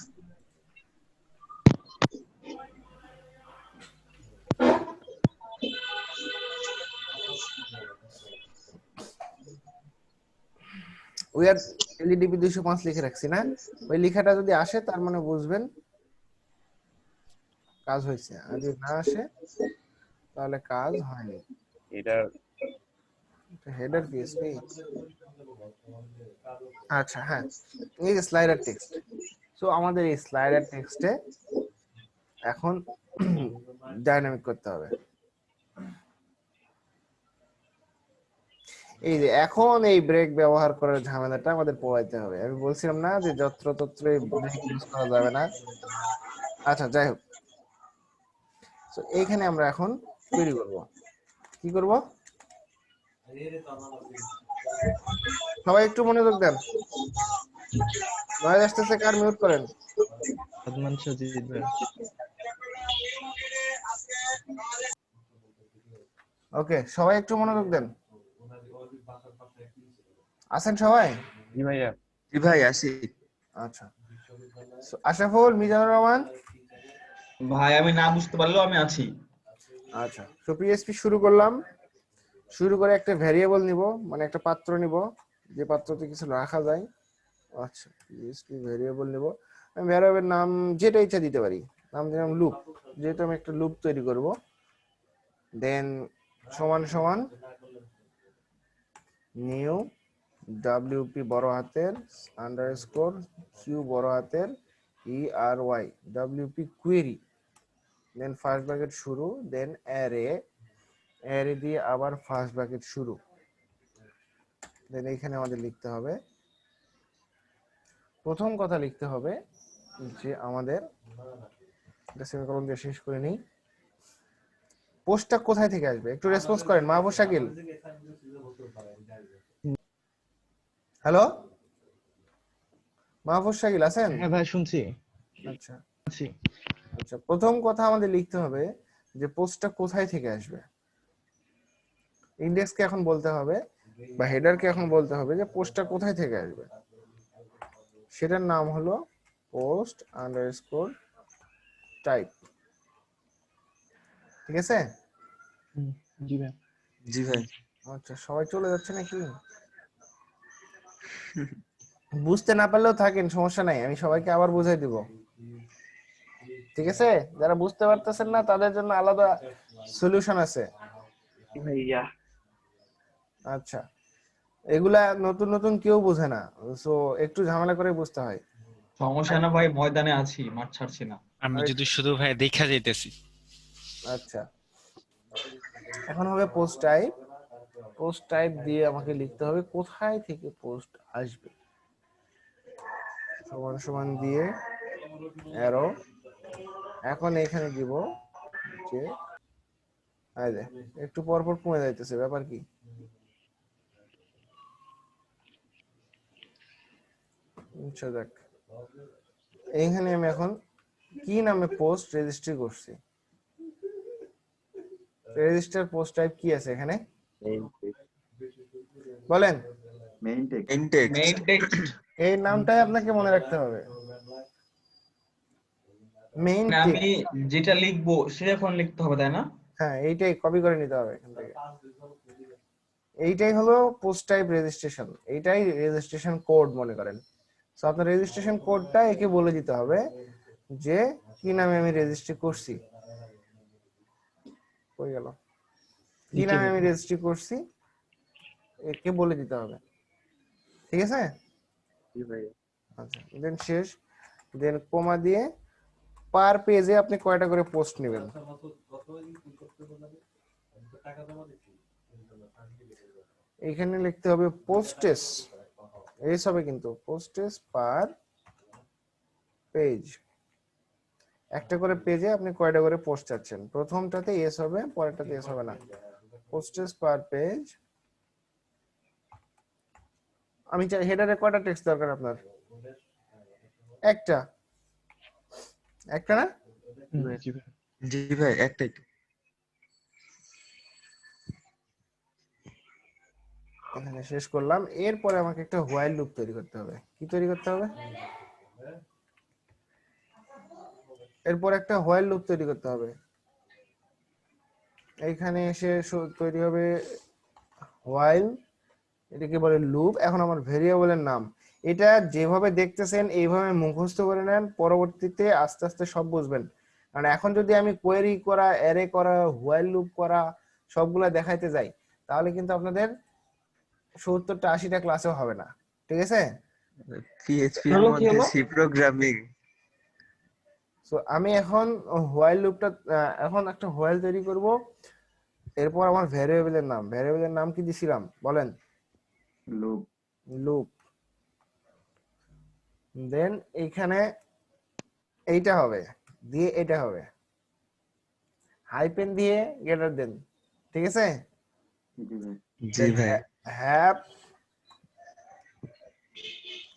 উই আর এলইডিপি 205 লিখে রাখছি না? ওই লেখাটা যদি আসে তার মানে বুঝবেন কাজ হয়েছে, আর যদি না আসে তাহলে কাজ হয়নি। এটা হেডার পিএইচপি আচ্ছা হ্যাঁ, এই যে স্লাইডার টেক্সট। সো আমাদের এই স্লাইডার টেক্সটে এখন ডাইনামিক করতে হবে। এই যে এখন এই ব্রেক ব্যবহার করার ঝামেলাটা আমাদের পোহাইতে হবে। আমি বলছিলাম না যে যত্রতত্র ব্রেক ইউজ করা যাবে না। আচ্ছা যাই হোক, তো এইখানে আমরা এখন তৈরি করব। কি করব? সবাই একটু মনোযোগ দেন। নয়েজ আসতেছে, কার মিউট করেন। আদমান সাজিদ ভাই। ওকে, সবাই একটু মনোযোগ দেন। আছেন সবাই? জি ভাইয়া। জি ভাই আসি। আচ্ছা, আশরাফুল, মিজানুর রহমান। ভাই আমি না বুঝতে পারলেও আমি আছি। আচ্ছা, তো পিএসপি শুরু করলাম। শুরু করে একটা ভ্যারিয়েবল নিব, মানে একটা পাত্র নিব, যে পাত্রতে কিছু রাখা যায়। আচ্ছা, পিএসপি ভ্যারিয়েবল নিব। আমি ভ্যারিয়েবলের নাম যেটা ইচ্ছা দিতে পারি। নাম দিলাম লুপ, যেহেতু আমি একটা লুপ তৈরি করব। দেন সমান সমান নিউ WP বড় হাতের আন্ডারস্কোর কিউ বড় হাতের ERY WP query, দেন ফার্স্ট ব্র্যাকেট শুরু, দেন অ্যারে দিয়ে আবার ফার্স্ট ব্র্যাকেট শুরু। দেন এইখানে আমাদের লিখতে হবে, প্রথম কথা লিখতে হবে যে আমাদের, এটা সেমিকোলন দিয়ে শেষ করে নেই, পোস্টটা কোথায় থেকে আসবে। একটু রেসপন্স করেন মাহবুব শাকিল। হ্যালো মাহবুব শাকিল আছেন? হ্যাঁ ভাই শুনছি। আচ্ছা আছি। আচ্ছা, প্রথম কথা আমাদের লিখতে হবে যে পোস্টটা কোথায় থেকে আসবে। ইন্ডেক্সকে এখন বলতে হবে বা হেডারকে এখন বলতে হবে যে পোস্টটা কোথায় থেকে আসবে। সেটার নাম হলো পোস্ট আন্ডারস্কোর টাইপ। ঠিক আছে? জি ভাই। জি ভাই। আচ্ছা, সবাই চলে যাচ্ছে নাকি? বুঝতে না পারলেও থাকেন, সমস্যা নাই, আমি সবাইকে আবার বুঝাই দিব। ঠিক আছে? যারা বুঝতে পারতেছেন না তাদের জন্য আলাদা সলিউশন আছে। ভাইয়া আচ্ছা, এগুলা নতুন নতুন কেউ বোঝে না, সো একটু ঝামেলা করে বুঝতে হয়। সমস্যা না ভাই, ময়দানে আছি, মাঠ ছাড়ছি না। আমি যদি শুধু ভাই দেখা যাইতেছি। আচ্ছা, এখন হবে পোস্ট টাইপ। পোস্ট টাইপ দিয়ে আমাকে লিখতে হবে কোথায় থেকে পোস্ট আসবে। সমান সমান দিয়ে অ্যারো। এখন এখানে দিব যে একটু পর পর কমে যাইতেছে, ব্যাপার কি? আচ্ছা দেখ, এইখানে আমি এখন কি নামে পোস্ট রেজিস্ট্রি করছি। রেজিস্টার পোস্ট টাইপ কি আছে এখানে বলেন? Main text. Main text. এই নামটাই আপনাকে মনে রাখতে হবে, মেইন আমি টেক্সট। যেটা লিখবো সেটা এখন লিখতে হবে, তাই না? হ্যাঁ, এইটাই কপি করে নিতে হবে এখান থেকে। এইটাই হলো পোস্ট টাইপ রেজিস্ট্রেশন, এইটাই রেজিস্ট্রেশন কোড মনে করেন। সো আপনার রেজিস্ট্রেশন কোডটা একে বলে দিতে হবে যে কি নামে আমি রেজিস্ট্রি করছি। কই গেল? কি নামে আমি রেজিস্ট্রি করছি একে বলে দিতে হবে। ঠিক আছে? আচ্ছা, দেন শেষ, দেন কমা দিয়ে পার পেজে আপনি কয়টা করে পোস্ট নেবেন। এখানে লিখতে হবে পোস্টেস, এস হবে কিন্তু পোস্টেস পার পেজ। একটা করে পেজে আপনি কয়টা করে পোস্ট চাচ্ছেন, প্রথমটাতে এস হবে, পরেরটাতে এস হবে না। পোস্টেস পার পেজ। আমি চাই হেডারে কয়টা টেক্সট দরকার আপনার? একটা, একটা না? জি ভাই একটাই। এখানে শেষ করলাম। এরপরে আমাকে একটা হোয়াইল লুপ তৈরি করতে হবে। কি তৈরি করতে হবে? এরপর একটা হোয়াইল লুপ তৈরি করতে হবে। এইখানে এসে তৈরি হবে হোয়াইল, এটাকে বলে লুপ। এখন আমার ভেরিয়েবলের নাম, এটা যেভাবে দেখতেছেন এইভাবে মুখস্থ করে নেন, পরবর্তীতে আস্তে আস্তে সব বুঝবেন। কারণ এখন যদি আমি কোয়েরি করা, অ্যারে করা, হোয়াইল লুপ করা সবগুলা দেখাইতে যাই তাহলে কিন্তু আপনাদের 70টা 80টা ক্লাসেও হবে না। ঠিক আছে? পিএইচপি এর হলো কি মধ্যে হলো? C programming. সো আমি এখন হোয়াইল লুপটা এখন একটা হোয়াইল তৈরি করব। এরপর আমার ভ্যারিয়েবলের নাম কি দিছিলাম বলেন? লুপ। লুপ। দেন এইখানে এইটা হবে, দিয়ে এটা হবে, হাইপেন দিয়ে গ্রেটার দেন। ঠিক আছে? জি ভাই। জি ভাই। হ্যাভ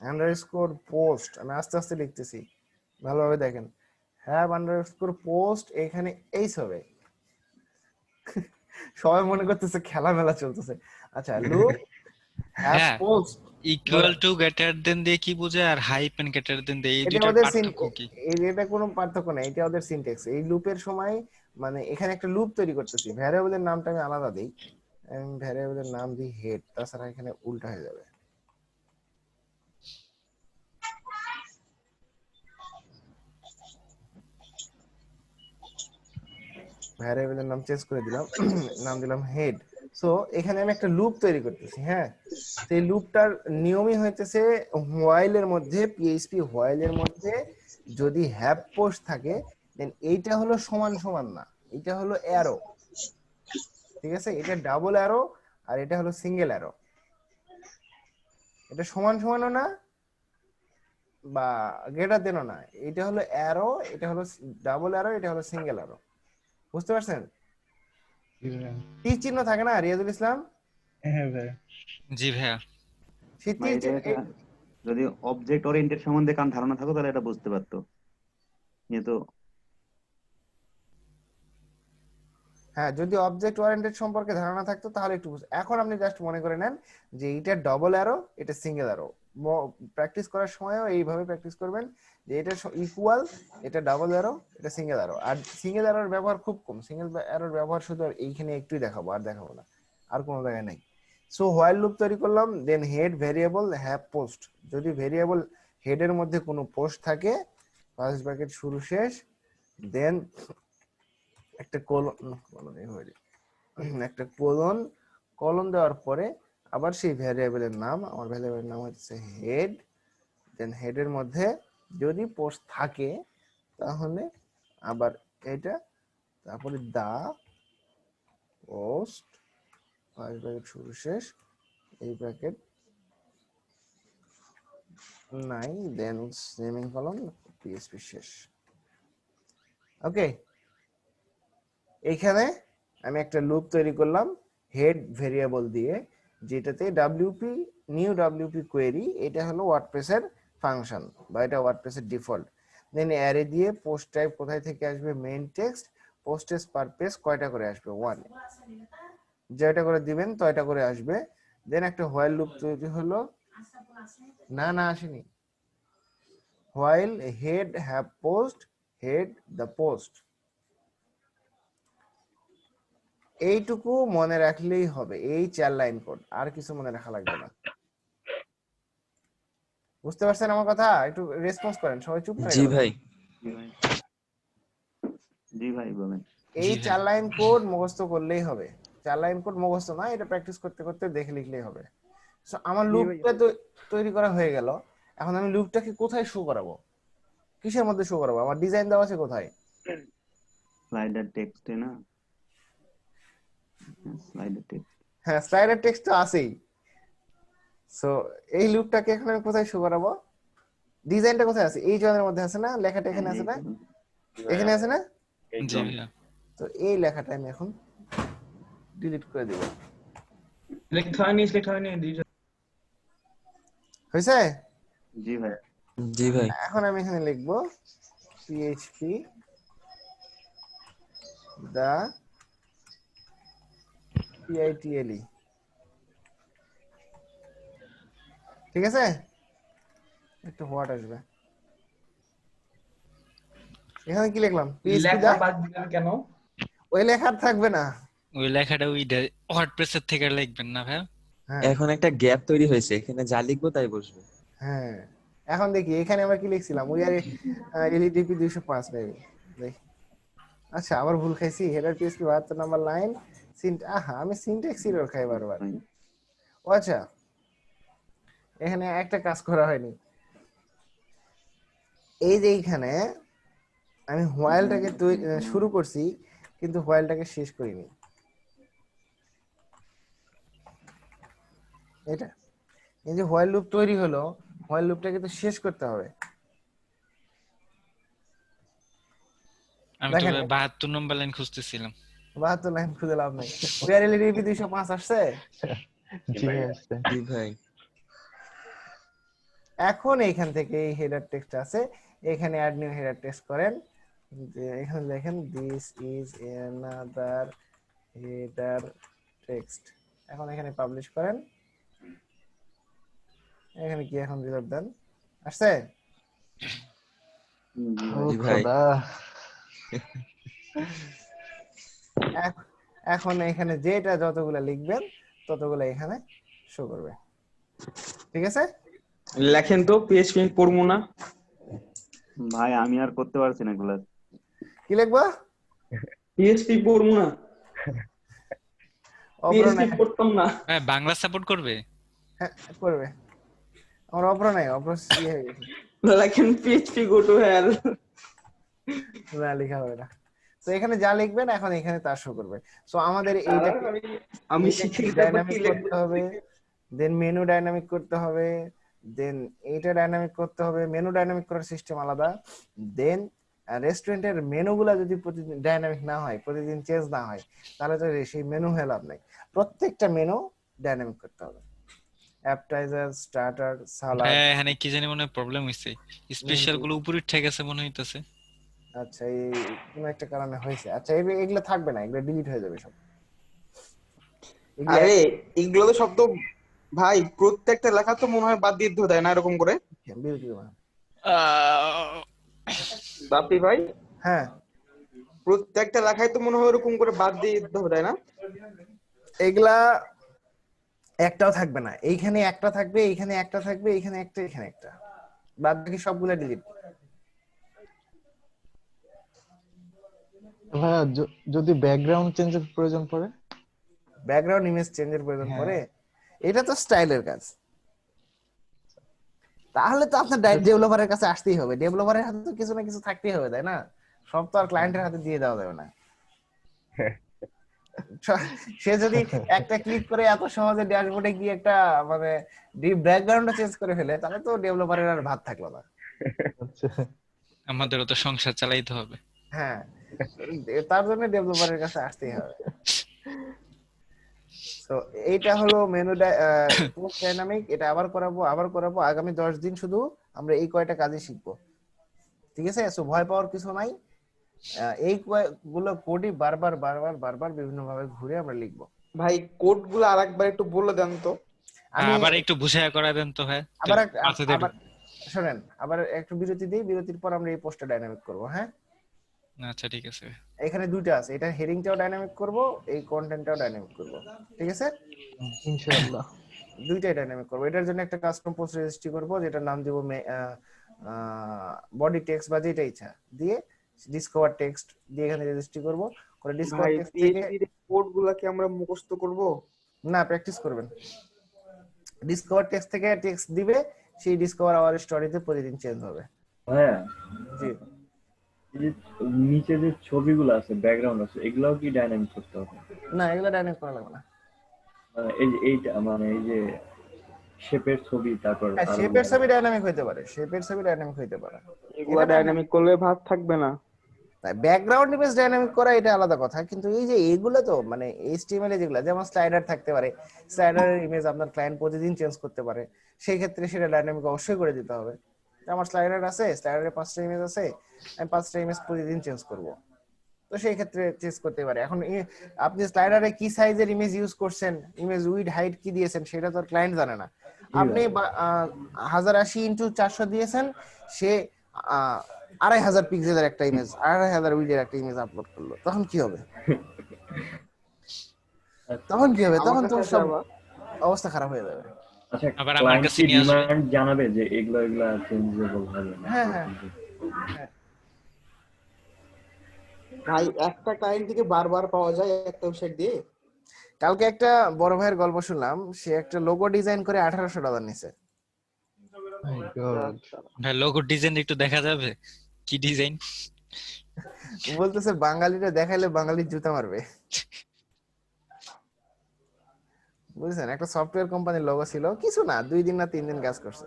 আন্ডারস্কোর পোস্ট, আমি আস্তে আস্তে লিখতেছি ভালোভাবে দেখেন। হ্যাভ আন্ডারস্কোর পোস্ট, এখানে এইস হবে। সবাই মনে করতেছে খেলা মেলা চলতেছে। আচ্ছা, লুপ হ্যাভ হ্যাঁ, post equal to greater than দিয়ে কি বোঝায় আর হাইপেন গ্রেটার দেন দিয়ে এই এটা দুইটার ওদের পার্থক্য কি? এটা কোনো পার্থক্য নাই, এটা ওদের সিনট্যাক্স। এই লুপের সময় মানে এখানে একটা লুপ তৈরি করতেছি, ভ্যারিয়েবলের নামটা আমি আলাদা দিই। আমি ভ্যারিয়েবলের নাম দিই হেড, তাছাড়া এখানে উল্টা হয়ে যাবে। ভ্যারিয়েবলের নাম চেঞ্জ করে দিলাম, নাম দিলাম হেড। সো এখানে আমি একটা লুপ তৈরি করতেছি। হ্যাঁ, সেই লুপটার নিয়মই হইতেছে হোয়াইলের মধ্যে, পিএইচপি হোয়াইলের মধ্যে যদি হ্যাভ পোস্ট থাকে দেন এইটা হলো সমান সমান না, এটা হলো অ্যারো। ঠিক আছে? এটা ডাবল অ্যারো আর এটা হলো সিঙ্গেল অ্যারো। এটা সমান সমানও না বা গ্রেটার দেনও না, এটা হলো অ্যারো, এটা হলো ডাবল অ্যারো, এটা হলো সিঙ্গেল অ্যারো। বুঝতে পারছেন? তীর চিহ্ন থাকে না রিয়াজুল ইসলাম? হ্যাঁ ভাই। জি ভাইয়া। সেই ভাই তীর এটা চিহ্ন একটা যদি অবজেক্ট ওরিয়েন্টেড সম্বন্ধে কারণ ধারণা থাকো তাহলে এটা বুঝতে পারতো। কিন্তু হ্যাঁ, যদি অবজেক্ট ওরিয়েন্টেড সম্পর্কে ধারণা থাকতো তাহলে একটু এখন আপনি জাস্ট মনে করে নেন যে এটা ডবল অ্যারো, এটা সিঙ্গেল অ্যারো। প্র্যাকটিস করার সময়ও এইভাবে প্র্যাকটিস করবেন যে এটা ইকুয়াল, এটা ডাবল অ্যারো, এটা সিঙ্গেল অ্যারো। আর সিঙ্গেল অ্যারোর ব্যবহার খুব কম, সিঙ্গেল অ্যারোর ব্যবহার শুধু আর এইখানে একটুই দেখাবো, আর দেখাবো না, আর কোনো জায়গায় নাই। সো হোয়াইল লুপ তৈরি করলাম, দেন হেড ভেরিয়েবল হ্যাভ পোস্ট। যদি ভেরিয়েবল হেডের মধ্যে কোনো পোস্ট থাকে, ফার্স্ট ব্র্যাকেট শুরু শেষ, দেন একটা একটা কলন দেওয়ার পরে আবার সেই ভ্যারিয়েবলের নাম, আমার ভ্যারিয়েবলের নাম হচ্ছে হেড। দেন হেডের মধ্যে যদি পোস্ট থাকে তাহলে আবার এটা, তারপরে দা পোস্ট, ফার্স্ট ব্র্যাকেট শুরু শেষ, এই ব্র্যাকেট নাই, দেন সেমিকোলন, পিএসপি শেষ। ওকে, এইখানে আমি একটা লুপ তৈরি করলাম হেড ভেরিয়েবল দিয়ে, যেটাতে ডাব্লিউপি নিউ ডাব্লিউপি কোয়েরি, এটা হলো ওয়ার্ডপ্রেসের ফাংশন বা এটা ওয়ার্ডপ্রেসের ডিফল্ট। দেন অ্যারে দিয়ে পোস্ট টাইপ কোথায় থেকে আসবে, main text, postage per page কয়টা করে আসবে, 1, যেটা করে দিবেন তয়টা করে আসবে। দেন একটা হোয়াইল লুপ তৈরি হলো, না না আসেনি, while head have post, head the post. এইটুকু মনে রাখলেই হবে, এই 4 লাইন কোড, আর কিছু মনে রাখা লাগবে না। বুঝতে পারছেন আমার কথা? একটু রেসপন্স করেন, সবাই চুপ করে জি গেল। ভাই। জি ভাই বলেন। এই জি ভাই। 4 লাইন কোড মুখস্থ করলেই হবে। 4 লাইন কোড মুখস্থ না, এটা প্র্যাকটিস করতে করতে দেখে লিখলেই হবে। সো আমার লুপটা তো তৈরি করা হয়ে গেল। এখন আমি লুপটাকে কোথায় শো করাবো, কিসের মধ্যে শো করাবো? আমার ডিজাইন দেওয়া আছে কোথায়? স্লাইডার টেক্সটে না? Slider text. হ্যাঁ, স্লাইডার টেক্সট তো আছেই। সো এই লুপটাকে এখন আমি কোথায় শো করাবো? ডিজাইনটা কোথায় আছে? এই জনের মধ্যে আছে না, লেখাটা এখানে আছে না, এখানে আছে না? জি ভাইয়া। তো এই লেখাটা আমি এখন ডিলিট করে দেব। সিলেক্ট হয়নি হয়েছে? জি ভাই। জি ভাই। এখন আমি এখানে লিখবো PHP the PITLE। ঠিক আছে, একটু হোয়াট আসবে, এখানে কি লিখলাম? PHP লেখা the, বাদ দিলেন কেন? ওই লেখা আর থাকবে না। ওই লেখাটা ওই ওয়ার্ডপ্রেসের থেকে লিখবেন না ভাইয়া? হ্যাঁ এখন একটা গ্যাপ তৈরি হয়েছে, এখানে যা লিখবো তাই বসবে। হ্যাঁ, এখন দেখি এখানে আমরা কি লিখছিলাম, উই আর LEDP 205 মেবি, দেখি। আচ্ছা, আবার ভুল খাইছি, হেডার PHP 72 নাম্বার লাইন, আমি সিনট্যাক্স এরর খাই বারবার। ও আচ্ছা, এখানে একটা কাজ করা হয়নি। এই যে এইখানে আমি হোয়াইলটাকে শুরু করছি কিন্তু হোয়াইলটাকে শেষ করিনি। এটা এই যে হোয়াইল লুপ তৈরি হলো, হোয়াইল লুপটাকে তো শেষ করতে হবে। আমি তো দেখেন 72 নম্বর লাইন খুঁজতেছিলাম। 72 লাইন খুঁজে লাভ নাই। ওয়ারএলডি 205 আসছে। জি ভাই আসছে। জি ভাই। এখন এইখান থেকে এই হেডার টেক্সট আছে, এখানে অ্যাড নিউ হেডার টেক্সট করেন, যে এখানে দেখেন this is another header text. এখন এখানে পাবলিশ করেন, এখানে কি এখন রিলোড দেন, আসছে? ও জি ভাই। খোদা। এখন এখানে যেটা যতগুলা লিখবেন ততগুলা এখানে শো করবে, ঠিক আছে? লেখেন তো পিএইচপি পড়বো না ভাই আমি আর করতে পারছি না ক্লাস। কি লিখবো? পিএইচপি পড়বো না, পিএইচপি পড়তাম না। হ্যাঁ, বাংলা সাপোর্ট করবে? হ্যাঁ করবে। আমার অপর নাই, অপর ইয়ে হয়ে গেছে, লেখেন পিএইচপি গো টু হেল। না লেখা হবে না। তো এখানে যা লিখবেন এখন এখানে তা শো করবে। সো আমাদের এইটা আমি শিখে ডাইনামিক করতে হবে, দেন মেনু ডাইনামিক করতে হবে, দেন এইটা ডাইনামিক করতে হবে। মেনু ডাইনামিক করার সিস্টেম আলাদা। দেন রেস্টুরেন্টের মেনুগুলা যদি প্রতিদিন ডাইনামিক না হয়, প্রতিদিন চেঞ্জ না হয়, তাহলে তো সেই মেনু হয়ে লাভ নাই। প্রত্যেকটা মেনু ডাইনামিক করতে হবে, অ্যাপটাইজার, স্টার্টার, সালাদ। হ্যাঁ, এখানে কি জানি মনে হয় প্রবলেম হইছে, স্পেশাল গুলো উপরে উঠে গেছে মনে হইতাছে। আচ্ছা, এই কোনো একটা কারণে হয়েছে। আচ্ছা এগুলো থাকবে না, এগুলো ডিলিট হয়ে যাবে সব। আরে এগুলো তো শব্দ ভাই, প্রত্যেকটা লেখা তো মনে হয় বাদ দিয়ে দিতে দেয় না এরকম করে। বাপি ভাই, হ্যাঁ প্রত্যেকটা লেখায় তো মনে হয় এরকম করে বাদ দিয়ে দিতে হবে, তাই না? এগুলা একটাও থাকবে না, এইখানে একটা থাকবে, এইখানে একটা থাকবে, এইখানে একটা, এখানে একটা, বাদ বাকি সবগুলা ডিলিট। ভাইয়া যদি ব্যাকগ্রাউন্ড চেঞ্জের প্রয়োজন পড়ে, ব্যাকগ্রাউন্ড ইমেজ চেঞ্জের প্রয়োজন পড়ে, এটা তো স্টাইলের কাজ। তাহলে তো আপনার ডেভেলপারের কাছে আসতেই হবে। ডেভেলপারের হাতে তো কিছু না কিছু থাকতেই হবে, তাই না? সব তো আর ক্লায়েন্টের হাতে দিয়ে দেওয়া যাবে না। সে যদি একটা ক্লিক করে এত সহজে ড্যাশবোর্ডে গিয়ে একটা মানে ব্যাকগ্রাউন্ডটা চেঞ্জ করে ফেলে, তাহলে তো ডেভেলপারের আর ভাত থাকলো না। আমাদেরও তো সংসার চালাইতে হবে। হ্যাঁ, তার জন্য ডেভেলপারের কাছে আসতেই হবে। তো এইটা হলো মেনু পোস্ট ডাইনামিক। এটা আবার করাবো আগামী 10 দিন। শুধু আমরা এই কয়টা কাজই শিখবো, ঠিক আছে? সো ভয় পাওয়ার কিছু নাই। এই গুলো কোডই বারবার বিভিন্ন ভাবে ঘুরে আমরা লিখবো। ভাই কোড গুলো আরেকবার একটু বলে দেন তো। আবার একটু বুঝাইয়া করা দেন তো ভাই। আবার শুনেন, আবার একটু বিরতি দিই, বিরতির পর আমরা এই পোস্টটা ডাইনামিক করব। হ্যাঁ আচ্ছা ঠিক আছে। এখানে দুইটা আছে, এটা হেডিংটাও ডাইনামিক করব, এই কন্টেন্টটাও ডাইনামিক করব, ঠিক আছে? ইনশাআল্লাহ দুইটাই ডাইনামিক করব। এটার জন্য একটা কাস্টম পোস্ট রেজিস্ট্রি করব, যেটার নাম দিব বডি টেক্সট বা যেটা ইচ্ছা দিয়ে, ডিসকভার টেক্সট দিয়ে এখানে রেজিস্ট্রি করব। করে ডিসকভার টেক্সট থেকে কোড গুলা কি আমরা মুখস্থ করব? না, প্র্যাকটিস করবেন। ডিসকভার টেক্সট থেকে টেক্সট দিবে, সেই ডিসকভার আওয়ার স্টোরিতে প্রতিদিন চেঞ্জ হবে। হ্যাঁ জি, এই যে নিচে যে ছবিগুলো আছে, ব্যাকগ্রাউন্ড আছে, এগুলাও কি ডাইনামিক করতে হবে? না এগুলো ডাইনামিক করা লাগবে না। এই যে এইটা মানে এই যে শেপের ছবি, তারপর শেপের ছবি ডাইনামিক হইতে পারে, শেপের ছবি ডাইনামিক হইতে পারে। এগুলা ডাইনামিক করলে ভাত থাকবে না। তাই ব্যাকগ্রাউন্ড ইমেজ ডাইনামিক করা এটা আলাদা কথা, কিন্তু এই যে এগুলো তো মানে এইচটিএমএল এ যেগুলো, যেমন স্লাইডার থাকতে পারে, স্লাইডারের ইমেজ আপনার ক্লায়েন্ট প্রতিদিন চেঞ্জ করতে পারে, সেই ক্ষেত্রে সেটা ডাইনামিক অবশ্যই করে দিতে হবে। আমার স্লাইডার আছে, স্লাইডারে 5টা ইমেজ আছে, আমি 5টা ইমেজ প্রতিদিন চেঞ্জ করব, তো সেই ক্ষেত্রে চেঞ্জ করতে পারে। এখন আপনি স্লাইডারে কি সাইজের ইমেজ ইউজ করছেন, ইমেজ উইড হাইট কি দিয়েছেন, সেটা তো ক্লায়েন্ট জানে না। আপনি 1080x400 দিয়েছেন, সে 2500 পিক্সেলের একটা ইমেজ, 2500 উইডের একটা ইমেজ আপলোড করলো, তখন কি হবে? তখন তো সব অবস্থা খারাপ হয়ে যাবে। আচ্ছা, আবার আমার কাছে নিয়ে আসবে, ডিমান্ড জানাবে যে এগুলা চেঞ্জেবল হবে না। হ্যাঁ ভাই একটা ক্লায়েন্ট থেকে বারবার পাওয়া যায় একটা ওয়েবসাইট দিয়ে? কালকে একটা বড় ভাইয়ের গল্প শুনলাম, সে একটা লোগো ডিজাইন করে $1800 নিছে। মাই গড ভাই লোগো ডিজাইন একটু দেখা যাবে কি ডিজাইন? বলতেছে বাঙালিরা দেখাইলে বাঙালির জুতা মারবে। বুঝছেন, একটা সফটওয়্যার কোম্পানির লোগো ছিল, কিছু না, 2 দিন না 3 দিন কাজ করছে।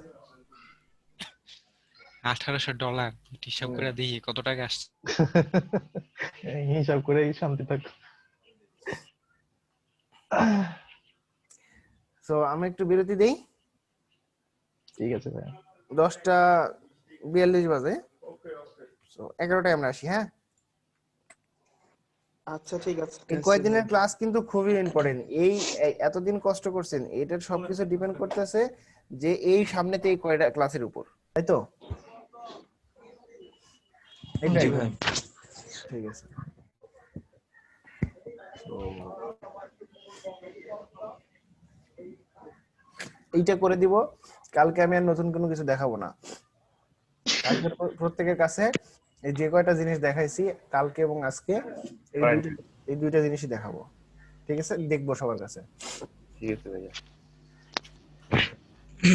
$1800 হিসাব করে দেখি কত টাকা আসছে। হিসাব করে শান্তি থাকো। সো আমি একটু বিরতি দেই। ঠিক আছে ভাই, 10:42 বাজে। সো 11টায় আমরা আসি। হ্যাঁ, আচ্ছা ঠিক আছে। এই কয়েকদিনের ক্লাস কিন্তু খুবই ইম্পর্টেন্ট। এই এতদিন কষ্ট করছেন, এটার সবকিছু ডিপেন্ড করতেছে যে এই সামনেতে এই কয়টা ক্লাসের উপর, তাই তো? এটাই জি ভাই। ঠিক আছে। তো এইটা করে দিব, কালকে আমি আর নতুন কোনো কিছু দেখাবো না। কালকে প্রত্যেকের কাছে এই যে কয়টা জিনিস দেখাইছি কালকে এবং আজকে, এই দুইটা জিনিসই দেখাবো। ঠিক আছে, দেখবো সবার কাছে। ঠিক আছে ভাইয়া।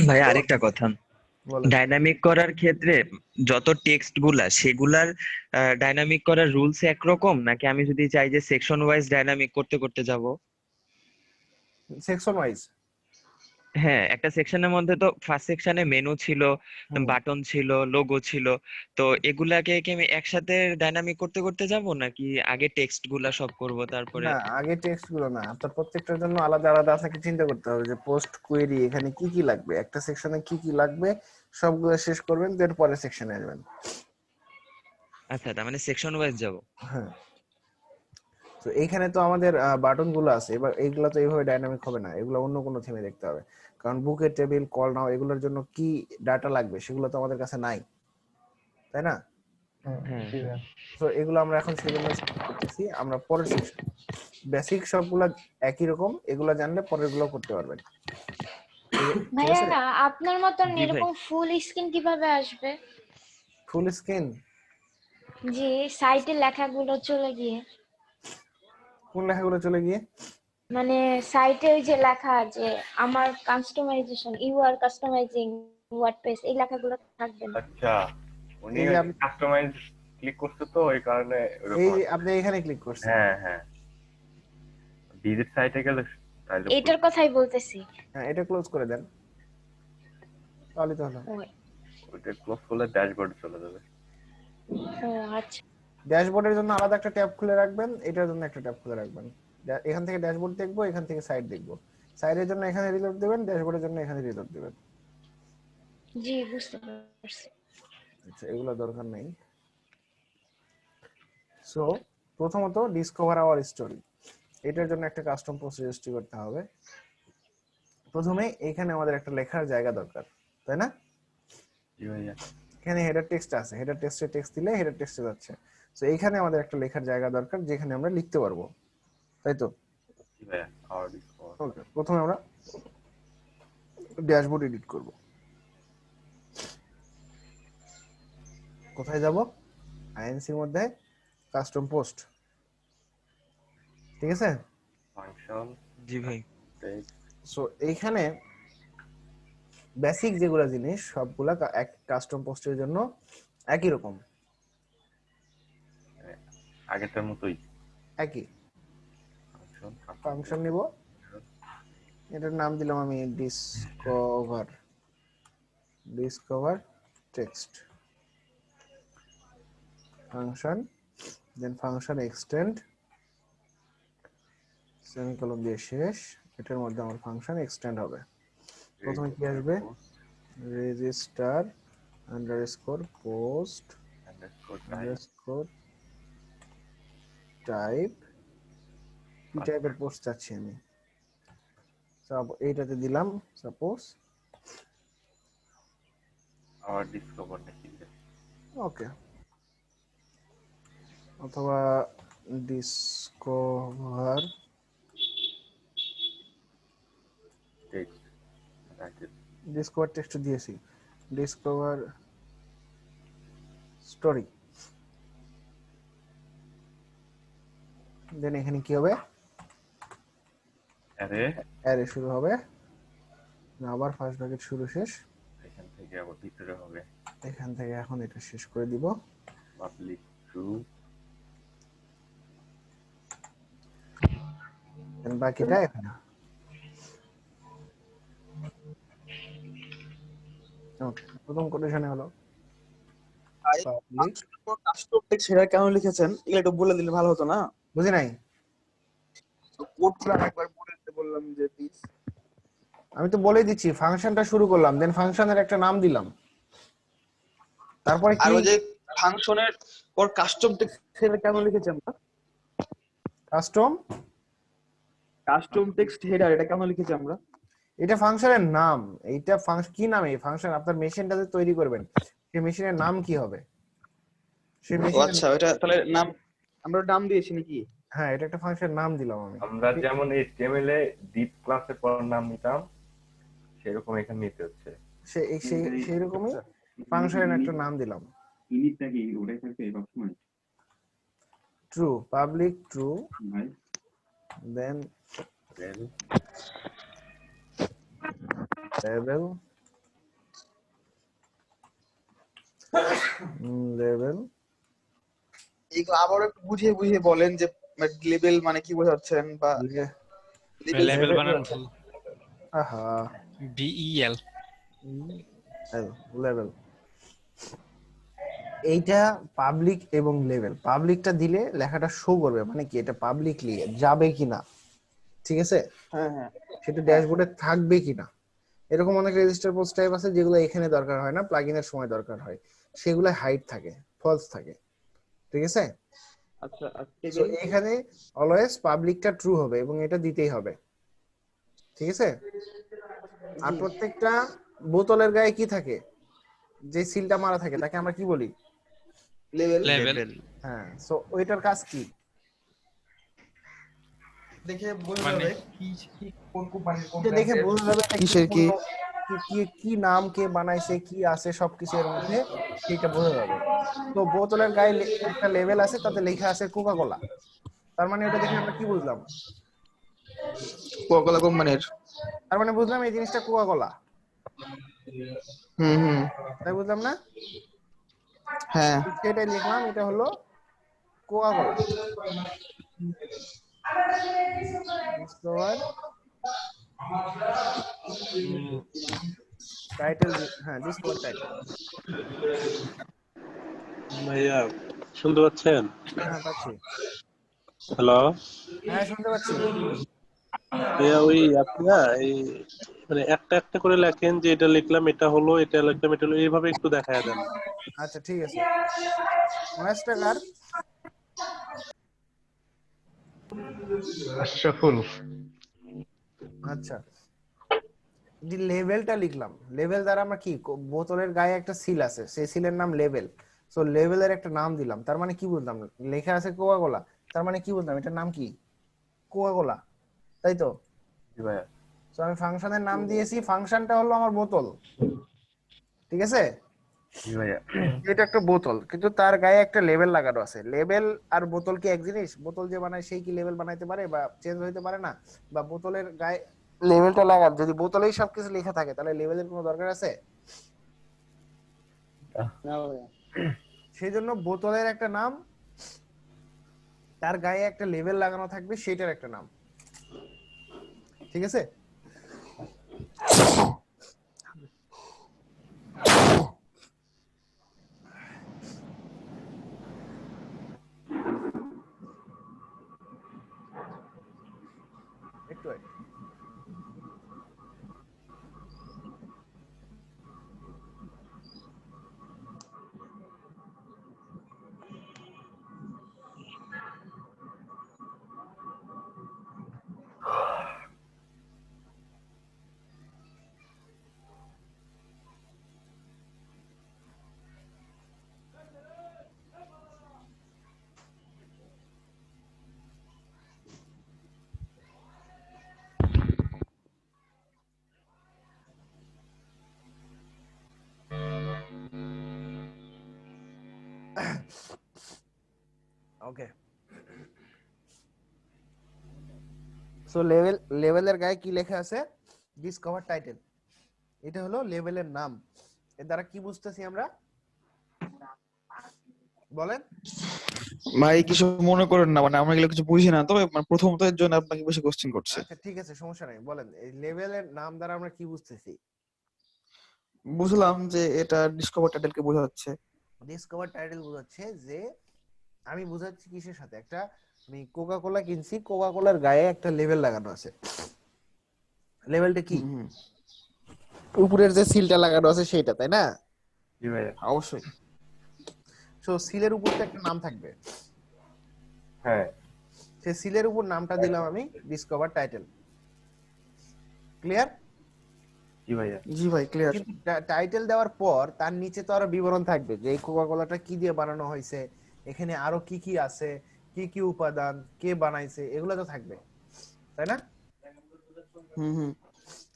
ভাই আরেকটা কথা, বলেন। ডাইনামিক করার ক্ষেত্রে যত টেক্সট গুলা সেগুলার ডাইনামিক করার রুলস একরকম, নাকি আমি যদি চাই যে সেকশন ওয়াইজ ডাইনামিক করতে করতে যাব? Section wise. হ্যাঁ, একটা সেকশনের মধ্যে তো ফার্স্ট সেকশনে মেনু ছিল, বাটন ছিল, লোগো ছিল, তো এগুলাকে কি আমি একসাথে ডাইনামিক করতে করতে যাব, নাকি আগে টেক্সট গুলা সব করব তারপরে? না, আগে টেক্সট গুলো না, আপনার প্রত্যেকটার জন্য আলাদা আলাদা আপনাকে চিন্তা করতে হবে যে পোস্ট কোয়েরি এখানে কি কি লাগবে, একটা সেকশনে কি কি লাগবে সবগুলো শেষ করবেন, দেন পরের সেকশনে আসবেন। আচ্ছা, তার মানে সেকশন ওয়াইজ যাব। হ্যাঁ, তো এইখানে তো আমাদের বাটন গুলো আছে, এবার এইগুলো তো এইভাবে ডাইনামিক হবে না, এগুলো অন্য কোনো থিমে দেখতে হবে, কারণ বুকের টেবিল, কল নাও, এগুলোর জন্য কি ডাটা লাগবে সেগুলো তো আমাদের কাছে নাই, তাই না? তো এগুলো আমরা এখন সেজন্য করতেছি, আমরা পরের সেকশন বেসিক সবগুলা একই রকম, এগুলো জানলে পরের গুলো করতে পারবেন। ভাইয়া আপনার মতন এরকম ফুল স্ক্রিন কিভাবে আসবে? Full screen? জি, সাইটে লেখাগুলো চলে গিয়ে। কোন লেখাগুলো চলে গিয়ে? মানে সাইটে ওই যে লেখা যে আমার customization, you are customizing WordPress, এই লেখাগুলো থাকবে না। আচ্ছা, উনি কাস্টমাইজ ক্লিক করছে তো এই কারণে এই আপনি এখানে ক্লিক করছেন। হ্যাঁ হ্যাঁ, ভিজিট সাইটে গেলে তাহলে এটার কথাই বলতেছি। হ্যাঁ, এটা ক্লোজ করে দেন, তাহলে তো হলো। ওটা ক্লোজ করলে ড্যাশবোর্ডে চলে যাবে। ও আচ্ছা, ড্যাশবোর্ডের জন্য আলাদা একটা ট্যাব খুলে রাখবেন, এটার জন্য একটা ট্যাব খুলে রাখবেন। এখান থেকে ড্যাশবোর্ড দেখবো, এখান থেকে সাইট দেখবো। সাইটের জন্য এখানে রিলোড দিবেন, ড্যাশবোর্ডের জন্য এখানে রিলোড দিবেন। জি বুঝতে পারছি। আচ্ছা, এগুলো দরকার নেই। সো প্রথমত ডিসকভার আওয়ার স্টোরি, এটার জন্য একটা কাস্টম পোস্ট রেজিস্ট্রি করতে হবে। প্রথমে এখানে আমাদের একটা লেখার জায়গা দরকার, তাই না? জি ভাইয়া। এখানে হেডার টেক্সট আছে, হেডার টেক্সটে টেক্সট দিলে হেডার টেক্সটে যাচ্ছে। সো এইখানে আমাদের একটা লেখার জায়গা দরকার যেখানে আমরা লিখতে পারবো, তাই তো? জি ভাইয়া, আওয়ার ডিসকভার। ওকে, প্রথমে আমরা ড্যাশবোর্ড এডিট করব। কোথায় যাব? আইএনসি এর মধ্যে কাস্টম পোস্ট, ঠিক আছে? ফাংশন। জি ভাই। সো এইখানে বেসিক যেগুলো জিনিস সবগুলা এক কাস্টম পোস্টের জন্য একই রকম, আগেরটার মতোই একই। ফাংশন নিব, এটার নাম দিলাম আমি ডিসকভার টেক্সট ফাংশন, দেন ফাংশন এক্সটেন্ড, সেমিকোলন দিয়ে শেষ। এটার মধ্যে আমার ফাংশন এক্সটেন্ড হবে। প্রথমে কি আসবে? Register underscore post underscore type. কি টাইপের পোস্ট চাচ্ছি আমি? এইটাতে দিলাম সাপোজ আওয়ার ডিসকভার নাকি, ওকে, অথবা ডিসকভার টেক্সট দিয়েছি, ডিসকভার স্টোরি। দেন এখানে কি হবে? অ্যারে শুরু হবে না, আবার ফার্স্ট ব্র্যাকেট শুরু শেষ, থেকে আবার ভিতরে হবে এখান থেকে এখন এটা শেষ করে দিব। পাবলিক ট্রু, বাকিটা এখানে। ওকে, প্রথম কোটেশনে হলো পাবলিক। কাস্টম টেক্সট হেডার কেন লিখেছেন এগুলো একটু বলে দিলে ভালো হতো না? বুঝি নাই। কোডগুলো একবার বলে দিতে বললাম যে প্লিজ। আমি তো বলেই দিচ্ছি, ফাংশনটা শুরু করলাম, দেন ফাংশনের একটা নাম দিলাম, তারপরে আর কি ওই যে ফাংশনের পর কাস্টম টেক্সট হেডার কেন লিখেছি আমরা? কাস্টম টেক্সট হেডার এটা কেন লিখেছি আমরা? এটা ফাংশনের নাম। এইটা কি নামে এই ফাংশন আপনার মেশিনটা যে তৈরি করবেন সেই মেশিনের নাম কি হবে? সেই মেশিনের, আচ্ছা এটা তাহলে নাম আমরা নাম দিয়েছি নাকি? হ্যাঁ এটা একটা ফাংশনের নাম দিলাম আমি। আমরা যেমন HTML এ ডিপ ক্লাসের পর নাম নিতাম সেরকম এখানে নিতে হচ্ছে। সেই রকমই ফাংশনের একটা নাম দিলাম। ইনিটটা কি ওটাই থাকবে সবসময়? ট্রু, পাবলিক ট্রু, ভাই দেন লেভেল। এইগুলো আবার একটু বুঝিয়ে বুঝিয়ে বলেন যে লেভেল মানে কি বোঝাচ্ছেন বা লেভেল বানান ভুল। আহা, BEL লেভেল। এইটা পাবলিক এবং লেভেল। পাবলিকটা দিলে লেখাটা শো করবে, মানে কি এটা পাবলিকলি যাবে কিনা, ঠিক আছে? হ্যাঁ হ্যাঁ, সেটা ড্যাশবোর্ডে থাকবে কিনা। এরকম অনেক রেজিস্টার পোস্ট টাইপ আছে যেগুলো এখানে দরকার হয় না, প্লাগইনের সময় দরকার হয়, সেগুলো হাইড থাকে, ফলস থাকে, ঠিক আছে? আচ্ছা তো এখানে অলওয়েজ পাবলিকটা ট্রু হবে এবং এটা দিতেই হবে, ঠিক আছে? আর প্রত্যেকটা বোতলের গায়ে কি থাকে, যে সিলটা মারা থাকে তাকে আমরা কি বলি? লেভেল। হ্যাঁ, সো ওইটার কাজ কি? দেখে বোঝা যাবে কি কোন কোম্পানির কোন দেখে বোঝা যাবে কিসের কি কি নাম, কে বানাইছে, কি আছে সবকিছু এর মধ্যে সেটা বোঝা যাবে। তো বোতলের গায়ে একটা লেভেল আছে, তাতে লেখা আছে কোকা কোলা, তার মানে ওটা দেখে আমরা কি বুঝলাম? কোকা কোলা কোম্পানির। তার মানে বুঝলাম এই জিনিসটা কোকা কোলা। হুম, তাই বুঝলাম না? হ্যাঁ সেটাই লিখলাম, এটা হলো কোকা কোলা। ডিসকভার টাইটেল, হ্যাঁ ডিসকভার টাইটেল। ভাইয়া শুনতে পাচ্ছেন? হ্যাঁ পাচ্ছি। হ্যালো হ্যাঁ শুনতে পাচ্ছি। ভাইয়া, ওই আপনারা এই মানে একটা একটা করে লেখেন যে এটা লিখলাম এটা হলো, এটা লিখলাম এটা হলো, এইভাবে একটু দেখায় দেন। আচ্ছা ঠিক আছে। ভয়েসটা কার? আশরাফুল। আচ্ছা, যে লেভেলটা লিখলাম, লেভেল দ্বারা আমরা কি, বোতলের গায়ে একটা সিল আছে, সেই সিলের নাম লেভেল। সো লেভেলের একটা নাম দিলাম, তার মানে কি বুঝলাম? লেখা আছে কোকা কোলা, তার মানে কি বুঝলাম? এটার নাম কি? কোকা কোলা, তাই তো? জি ভাইয়া। সো আমি ফাংশনের নাম দিয়েছি, ফাংশনটা হলো আমার বোতল, ঠিক আছে? জি ভাইয়া। এটা একটা বোতল, কিন্তু তার গায়ে একটা লেভেল লাগানো আছে। লেভেল আর বোতল কি এক জিনিস? বোতল যে বানায় সেই কি লেভেল বানাইতে পারে বা চেঞ্জ হইতে পারে না? বা বোতলের গায়ে লেভেলটা লাগান, যদি বোতলেই সবকিছু লেখা থাকে তাহলে লেভেলের কোনো দরকার আছে? সেই জন্য বোতলের একটা নাম, তার গায়ে একটা লেভেল লাগানো থাকবে, সেটার একটা নাম, ঠিক আছে? একটু ওকে। সো লেভেলের গায়ে কি লেখা আছে? Discover title. এটা হলো লেভেলের নাম। এর দ্বারা কি বুঝতেছি আমরা বলেন? ভাই কিছু মনে করেন না, মানে আমরা এগুলো কিছু বুঝি না, তবে মানে প্রথমত এর জন্য আপনাকে বেশি কোশ্চেন করছে। আচ্ছা ঠিক আছে, সমস্যা নাই, বলেন এই লেভেলের নাম দ্বারা আমরা কি বুঝতেছি? বুঝলাম যে এটা ডিসকভার টাইটেলকে বোঝাচ্ছে। ডিসকভার টাইটেল বোঝাচ্ছে যে আমি বুঝাচ্ছি কিসের সাথে, একটা আমি কোকা কোলা কিনছি, কোকা কোলার গায়ে একটা লেভেল লাগানো আছে। লেভেলটা কি? উপরের যে সিলটা লাগানো আছে সেটা, তাই না? জি ভাইয়া। অবশ্যই। সো সিলের উপর তো একটা নাম থাকবে। হ্যাঁ। সেই সিলের উপর নামটা দিলাম আমি ডিসকভার টাইটেল। ক্লিয়ার? জি ভাইয়া। জি ভাই ক্লিয়ার। কিন্তু টাইটেল দেওয়ার পর তার নিচে তো আরো বিবরণ থাকবে যে এই কোকা কোলাটা কি দিয়ে বানানো হয়েছে, এখানে আরো কি কি আছে, কি কি উপাদান, কে বানাইছে, এগুলো তো থাকবে, তাই না?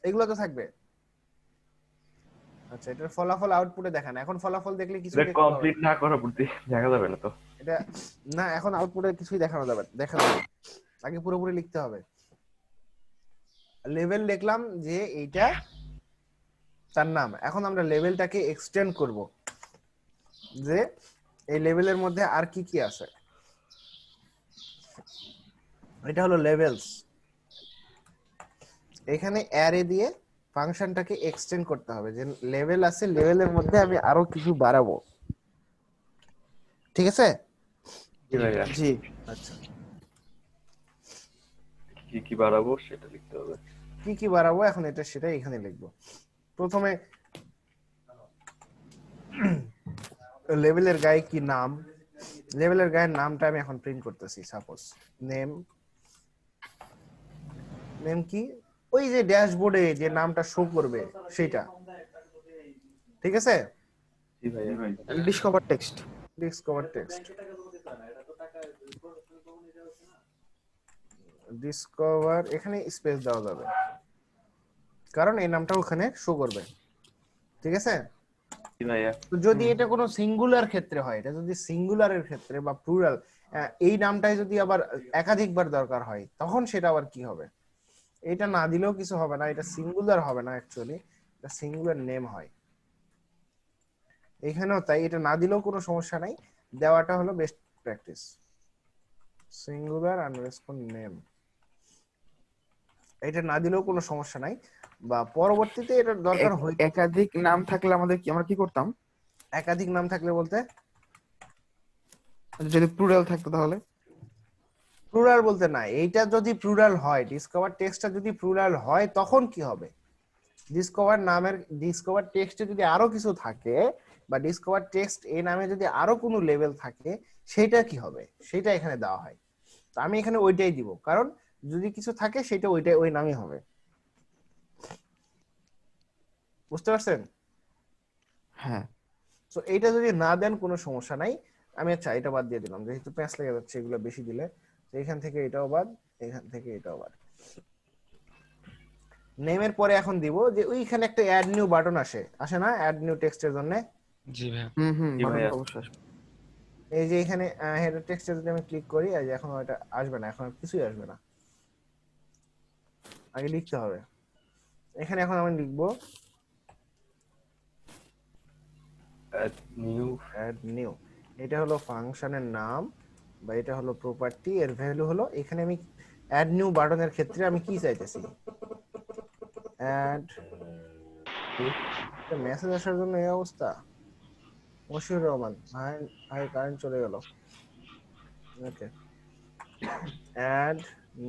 এগুলো তো থাকবে। আচ্ছা, এটার ফলাফল আউটপুটে দেখান। এখন ফলাফল দেখলে কিছু দেখতে পাবেন কমপ্লিট না করা বুদ্ধি দেখা যাবে না তো। এটা না, এখন আউটপুটে কিছুই দেখানো যাবে দেখা যাবে, আগে পুরোপুরি লিখতে হবে। লেভেল লিখলাম যে এইটা তার নাম। এখন আমরা লেভেলটাকে এক্সটেন্ড করব যে এই লেভেলের মধ্যে আর কি কি আছে। এটা হলো লেভেলস। এখানে অ্যারে দিয়ে ফাংশনটাকে এক্সটেন্ড করতে হবে যে লেভেল আছে, লেভেলের মধ্যে আমি আরো কিছু বাড়াবো। ঠিক আছে? জি ভাইয়া। জি। আচ্ছা, কি কি বাড়াবো সেটা লিখতে হবে। কি কি বাড়াবো এখন এটা সেটা এখানে লিখবো। প্রথমে লেভেলের গায়ে কি নাম, লেভেলের গায়ের নামটা আমি এখন প্রিন্ট করতেছি। সাপোজ নেম, নেম কি ওই যে ড্যাশবোর্ডে যে নামটা শো করবে সেটা। ঠিক আছে? জি ভাইয়া। Discover text. Discover text, discover এখানে স্পেস দেওয়া যাবে কারণ এই নামটা ওখানে শো করবে। ঠিক আছে? জি ভাইয়া। তো যদি এটা কোনো সিঙ্গুলার ক্ষেত্রে হয়, এটা যদি সিঙ্গুলারের ক্ষেত্রে বা প্লুরাল এই নামটাই যদি আবার একাধিকবার দরকার হয় তখন সেটা আবার কি হবে? এটা না দিলেও কিছু হবে না, এটা সিঙ্গুলার হবে না, অ্যাকচুয়ালি এটা সিঙ্গুলার নেম হয়। এখানেও তাই, এটা না দিলেও কোনো সমস্যা নাই, দেওয়াটা হলো best practice. Singular underscore name, এটা না দিলেও কোনো সমস্যা নাই, বা পরবর্তীতে এটা দরকার হয়। একাধিক নাম থাকলে আমাদের কি, আমরা কি করতাম? একাধিক নাম থাকলে বলতে যদি প্লুরাল থাকতো তাহলে? প্লুরাল বলতে না, এইটা যদি প্লুরাল হয়, ডিসকভার টেক্সটটা যদি প্লুরাল হয় তখন কি হবে? ডিসকভার নামের, ডিসকভার টেক্সটে যদি আরো কিছু থাকে বা ডিসকভার টেক্সট এই নামে যদি আরো কোনো লেভেল থাকে সেটা কি হবে? সেটা এখানে দেওয়া হয়। তো আমি এখানে ওইটাই দিব, কারণ যদি কিছু থাকে সেটা ওইটাই ওই নামই হবে। বুঝতে পারছেন? হ্যাঁ। সো এইটা যদি না দেন কোনো সমস্যা নাই। আমি আচ্ছা এটা বাদ দিয়ে দিলাম, যেহেতু প্যাঁচ লেগে যাচ্ছে এগুলো বেশি দিলে। তো এখান থেকে এটাও বাদ, এখান থেকে এটাও বাদ। নেমের পরে এখন দিব যে ওইখানে একটা অ্যাড নিউ বাটন আসে না অ্যাড নিউ টেক্সটের জন্য? জি ভাইয়া। বাটন অবশ্যই আসবে। এই যে এখানে হেডার টেক্সটে যদি আমি ক্লিক করি, এই যে এখন ওটা আসবে না, এখন আর কিছুই আসবে না, আগে লিখতে হবে। এখানে এখন আমি লিখব অ্যাড নিউ। এটা হলো ফাংশনের নাম বা এটা হলো প্রপার্টি, এর ভ্যালু হলো, এখানে আমি অ্যাড নিউ বাটনের ক্ষেত্রে আমি কি চাইতেছি? অ্যাড, মেসেজ আসার জন্য এই অবস্থা। মশিউর রহমান ভাই, ভাই কারেন্ট চলে গেল। Okay, add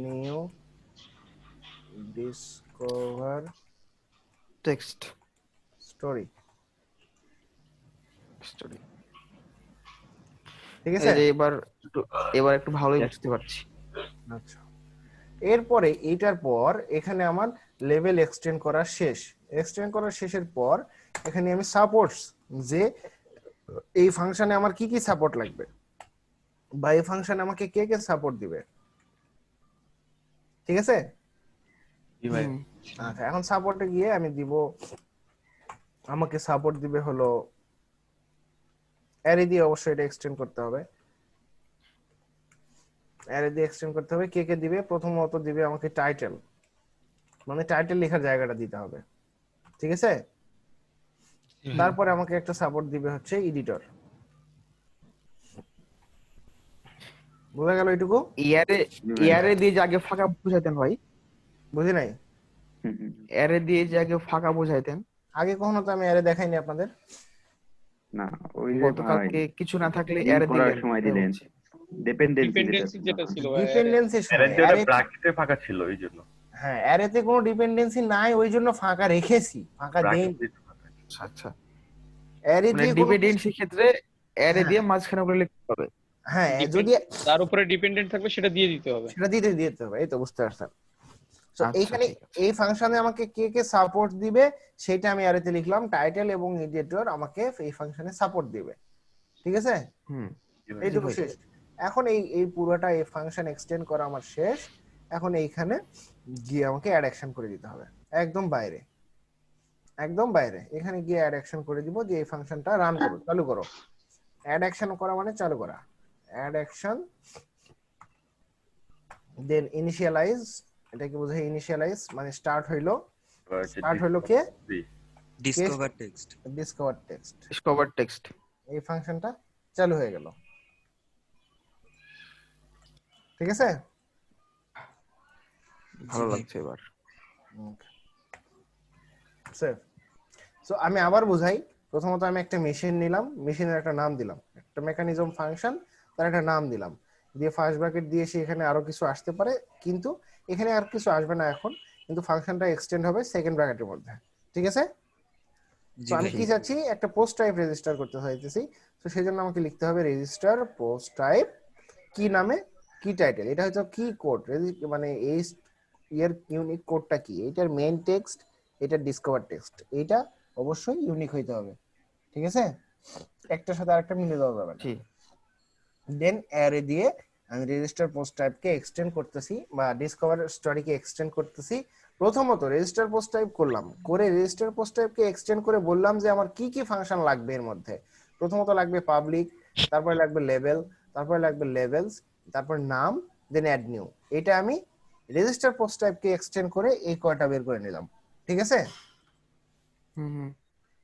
new discover text story. Story. ঠিক আছে? এবার একটু ভালোই বুঝতে পারছি। আচ্ছা, এরপরে এইটার পর এখানে আমার লেভেল এক্সটেন্ড করা শেষ। এক্সটেন্ড করা শেষের পর এখানে আমি সাপোর্টস, যে এই ফাংশনে আমার কি কি সাপোর্ট লাগবে বা এই ফাংশনে আমাকে কে কে সাপোর্ট দিবে। ঠিক আছে? আচ্ছা, এখন সাপোর্টে গিয়ে আমি দিব, আমাকে সাপোর্ট দিবে হলো অ্যারে দিয়ে, অবশ্যই এটা এক্সটেন্ড করতে হবে। অ্যারে দিয়ে এক্সটেন্ড করতে হবে। কে কে দিবে? প্রথমত দিবে আমাকে টাইটেল, মানে টাইটেল লেখার জায়গাটা দিতে হবে। ঠিক আছে? তারপরে আমাকে একটা সাপোর্ট দিবে হচ্ছে এডিটর। বোঝা গেল এইটুকু? এয়ারে দিয়ে যে আগে ফাঁকা বুঝাইতেন ভাই, বুঝি নাই? এয়ারে দিয়ে যে আগে ফাঁকা বুঝাইতেন, আগে কখনো তো আমি অ্যারে দেখাইনি আপনাদের। না ওই যে গতকালকে কিছু না থাকলে লিঙ্ক এয়ারে করার দিলেন, সময় দিলেন ডিপেন্ডেন্সি যেটা ছিল ডিপেন্ডেন্সির সময় অ্যারেতে অ্যারে, ব্র্যাকেটে ফাঁকা ছিল এই জন্য। হ্যাঁ অ্যারেতে কোনো ডিপেন্ডেন্সি নাই ওই জন্য ফাঁকা রেখেছি, ফাঁকা দেই। আচ্ছা অ্যারে মানে দিয়ে কোনো ডিপেন্ডেন্সি ক্ষেত্রে এয়ারে দিয়ে মাঝখানে করে লিখতে হবে। হ্যাঁ যদি তার উপরে ডিপেন্ডেন্ট থাকবে সেটা দিয়ে দিতে হবে। সেটা দিতে হবে, এই তো বুঝতে পারছেন। তো আচ্ছা, এইখানে ঠিক এই ফাংশনে আমাকে কে কে সাপোর্ট দিবে সেটা আমি অ্যারেতে লিখলাম, টাইটেল এবং এডিটর আমাকে এই ফাংশনে সাপোর্ট দিবে। ঠিক আছে, এইটুকু শেষ। এখন এই পুরোটা এই ফাংশন এক্সটেন্ড করা আমার শেষ। এখন এইখানে গিয়ে আমাকে অ্যাড অ্যাকশন করে দিতে হবে, একদম বাইরে, একদম বাইরে। এখানে গিয়ে অ্যাড অ্যাকশন করে দিব যে এই ফাংশনটা রান করো, চালু করো। অ্যাড অ্যাকশন করা মানে চালু করা, অ্যাড অ্যাকশন দেন ইনিশিয়ালাইজ। এটা কি বোঝায় ইনিশিয়ালাইজ? মানে স্টার্ট হইলো, স্টার্ট হইলো কে? Discover text, discover text. এই ফাংশনটা চালু হয়ে গেল। ঠিক আছে, ভালো লাগছে এবার। সো আমি আবার বুঝাই। প্রথমত আমি একটা মেশিন নিলাম, মেশিনের একটা নাম দিলাম, একটা মেকানিজম ফাংশন, তার একটা নাম দিলাম, দিয়ে ফার্স্ট ব্র্যাকেট দিয়ে এখানে আরো কিছু আসতে পারে, কিন্তু এখানে আর কিছু আসবে না এখন, কিন্তু ফাংশনটা এক্সটেন্ড হবে সেকেন্ড ব্র্যাকেটের মধ্যে। ঠিক আছে, তো আমি কি চাচ্ছি, একটা পোস্ট টাইপ রেজিস্টার করতে চাইতেছি। তো সেই জন্য আমাকে লিখতে হবে রেজিস্টার পোস্ট টাইপ কি নামে, কি টাইটেল। এটা হচ্ছে কি কোড, মানে এই এর ইউনিক কোডটা কি, এটার মেইন টেক্সট, এটার ডিসকভার টেক্সট, এইটা অবশ্যই ইউনিক হইতে হবে। ঠিক আছে, একটার সাথে আরেকটা মিলে দেওয়া যাবে না। দেন অ্যারে দিয়ে আমি রেজিস্টার পোস্ট টাইপকে এক্সটেন্ড করতেছি বা ডিসকভার স্টোরিকে এক্সটেন্ড করতেছি। প্রথমত রেজিস্টার পোস্ট টাইপ করলাম, করে রেজিস্টার পোস্ট টাইপকে এক্সটেন্ড করে বললাম যে আমার কি কি ফাংশন লাগবে এর মধ্যে। প্রথমত লাগবে পাবলিক, তারপরে লাগবে লেভেল, তারপরে লাগবে লেভেলস, তারপর নাম, দেন অ্যাড নিউ। এটা আমি রেজিস্টার পোস্ট টাইপকে এক্সটেন্ড করে এই কয়টা বের করে নিলাম। ঠিক আছে,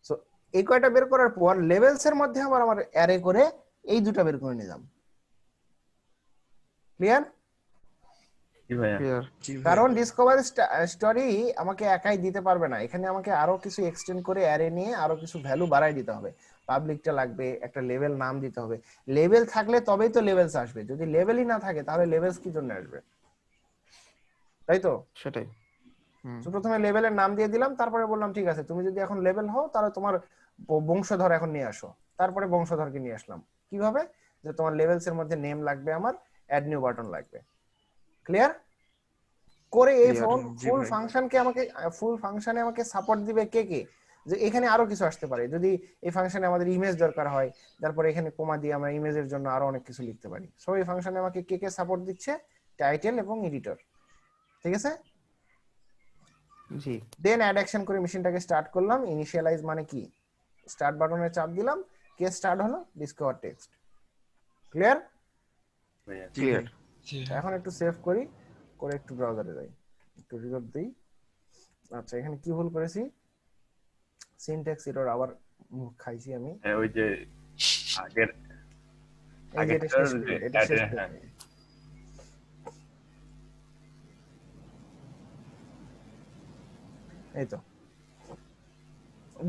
সো এই কয়টা বের করার পর লেভেলস এর মধ্যে আবার আমার অ্যারে করে এই দুটো বের করে নিলাম। ক্লিয়ার? কারণ ডিসকভার স্টোরি আমাকে একাই দিতে পারবে না, এখানে আমাকে আরো কিছু এক্সটেন্ড করে অ্যারে নিয়ে আরো কিছু ভ্যালু বাড়াই দিতে হবে। পাবলিকটা লাগবে, একটা লেভেল নাম দিতে হবে। লেভেল থাকলে তবেই তো লেভেলস আসবে, যদি লেভেলই না থাকে তাহলে লেভেলস কি জন্য আসবে? তাই তো, সেটাই। তো প্রথমে লেভেলের নাম দিয়ে দিলাম, তারপরে বললাম ঠিক আছে তুমি যদি এখন লেভেল হও তাহলে তোমার বংশধর এখন নিয়ে আসো। তারপরে বংশধরকে নিয়ে আসলাম কিভাবে, যে তোমার লেভেলস এর মধ্যে নেম লাগবে, আমার অ্যাড নিউ বাটন লাগবে। ক্লিয়ার করে এই ফুল ফাংশনকে আমাকে ফুল ফাংশনে আমাকে সাপোর্ট দিবে কে কে, যে এখানে আরো কিছু আসতে পারে। যদি এই ফাংশনে আমাদের ইমেজ দরকার হয়, তারপরে এখানে কমা দিয়ে আমরা ইমেজের জন্য আরো অনেক কিছু লিখতে পারি। সো এই ফাংশনে আমাকে কে কে সাপোর্ট দিচ্ছে, টাইটেল এবং এডিটর। ঠিক আছে, জি। দেন অ্যাড অ্যাকশন করে মেশিনটাকে স্টার্ট করলাম। ইনিশিয়ালাইজ মানে কি, স্টার্ট বাটনে চাপ দিলাম, কে স্টার্ট হলো, ডিসকভার টেক্সট। ক্লিয়ার? ক্লিয়ার। এখন একটু সেভ করি, করে একটু ব্রাউজারে যাই, একটু রিলোড দেই। আচ্ছা এখানে কি ভুল করেছি, সিনট্যাক্স এরর আবার খাইছি আমি। ওই যে আগের এটা শেষ করি, এটা শেষ করি। এই তো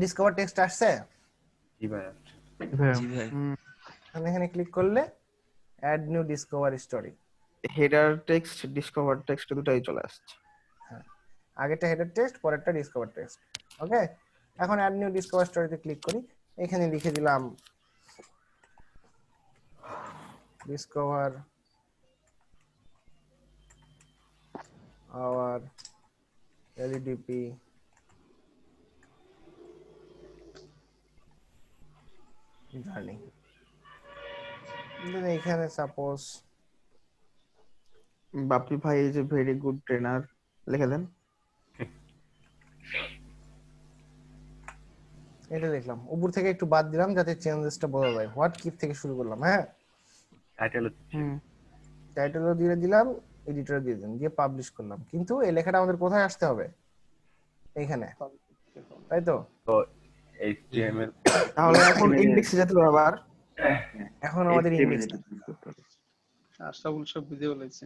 ডিসকভার টেক্সট আসছে। জি ভাই, এখানে ক্লিক করলে add new discover story, header text, discover text দুটাই চলে আসছে। হ্যাঁ, আগেরটা হেডার টেক্সট, পরেরটা ডিসকভার টেক্সট। ওকে, এখন অ্যাড নিউ ডিসকভার স্টোরিতে ক্লিক করি। এখানে লিখে দিলাম ডিসকভার আওয়ার এলডিপি জার্নি। এখানে সাপোজ বাপি ভাই is a very good trainer লিখে দেন। এটা লিখলাম, উপর থেকে একটু বাদ দিলাম যাতে চেঞ্জেসটা বোঝা যায়। হোয়াট কিপ থেকে শুরু করলাম। হ্যাঁ, টাইটেলও দিয়ে দিলাম, এডিটর দিয়ে দিলাম, দিয়ে পাবলিশ করলাম। কিন্তু এই লেখাটা আমাদের কোথায় আসতে হবে, এইখানে, তাই তো? তো HTML তাহলে এখন ইন্ডেক্সে যেতে হবে আবার। এখন আমাদের ইন্ডেক্স আশরাফুল সব বুঝে বলেছে।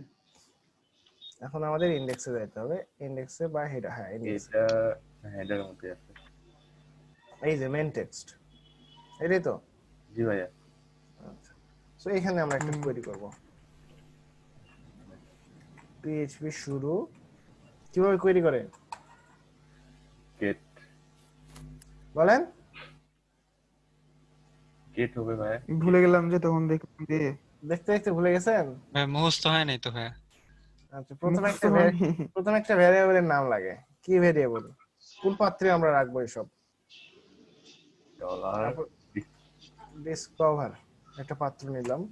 এখন আমাদের ইন্ডেক্সে যেতে হবে, ইন্ডেক্সে বা হেডার, হ্যাঁ ইন্ডেক্স, এটা হেডারের মধ্যে আছে। এই যে মেন টেক্সট, এটাই তো? জি ভাইয়া। আচ্ছা, সো এখানে আমরা একটা কোয়েরি করব। পিএইচপি শুরু কিভাবে কোয়েরি করে গেট বলেন? গেট হবে ভাইয়া। ভুলে গেলাম যে তখন দেখতে দেখতে ভুলে গেছেন? ভাই মুখস্থ হয় নাই তো ভাইয়া। আচ্ছা, প্রথমে একটা ভ্যারিয়েবলের নাম লাগে। কি ভ্যারিয়েবল? কোন পাত্রে আমরা রাখবো এসব? ডিসকভার একটা পাত্র নিলাম,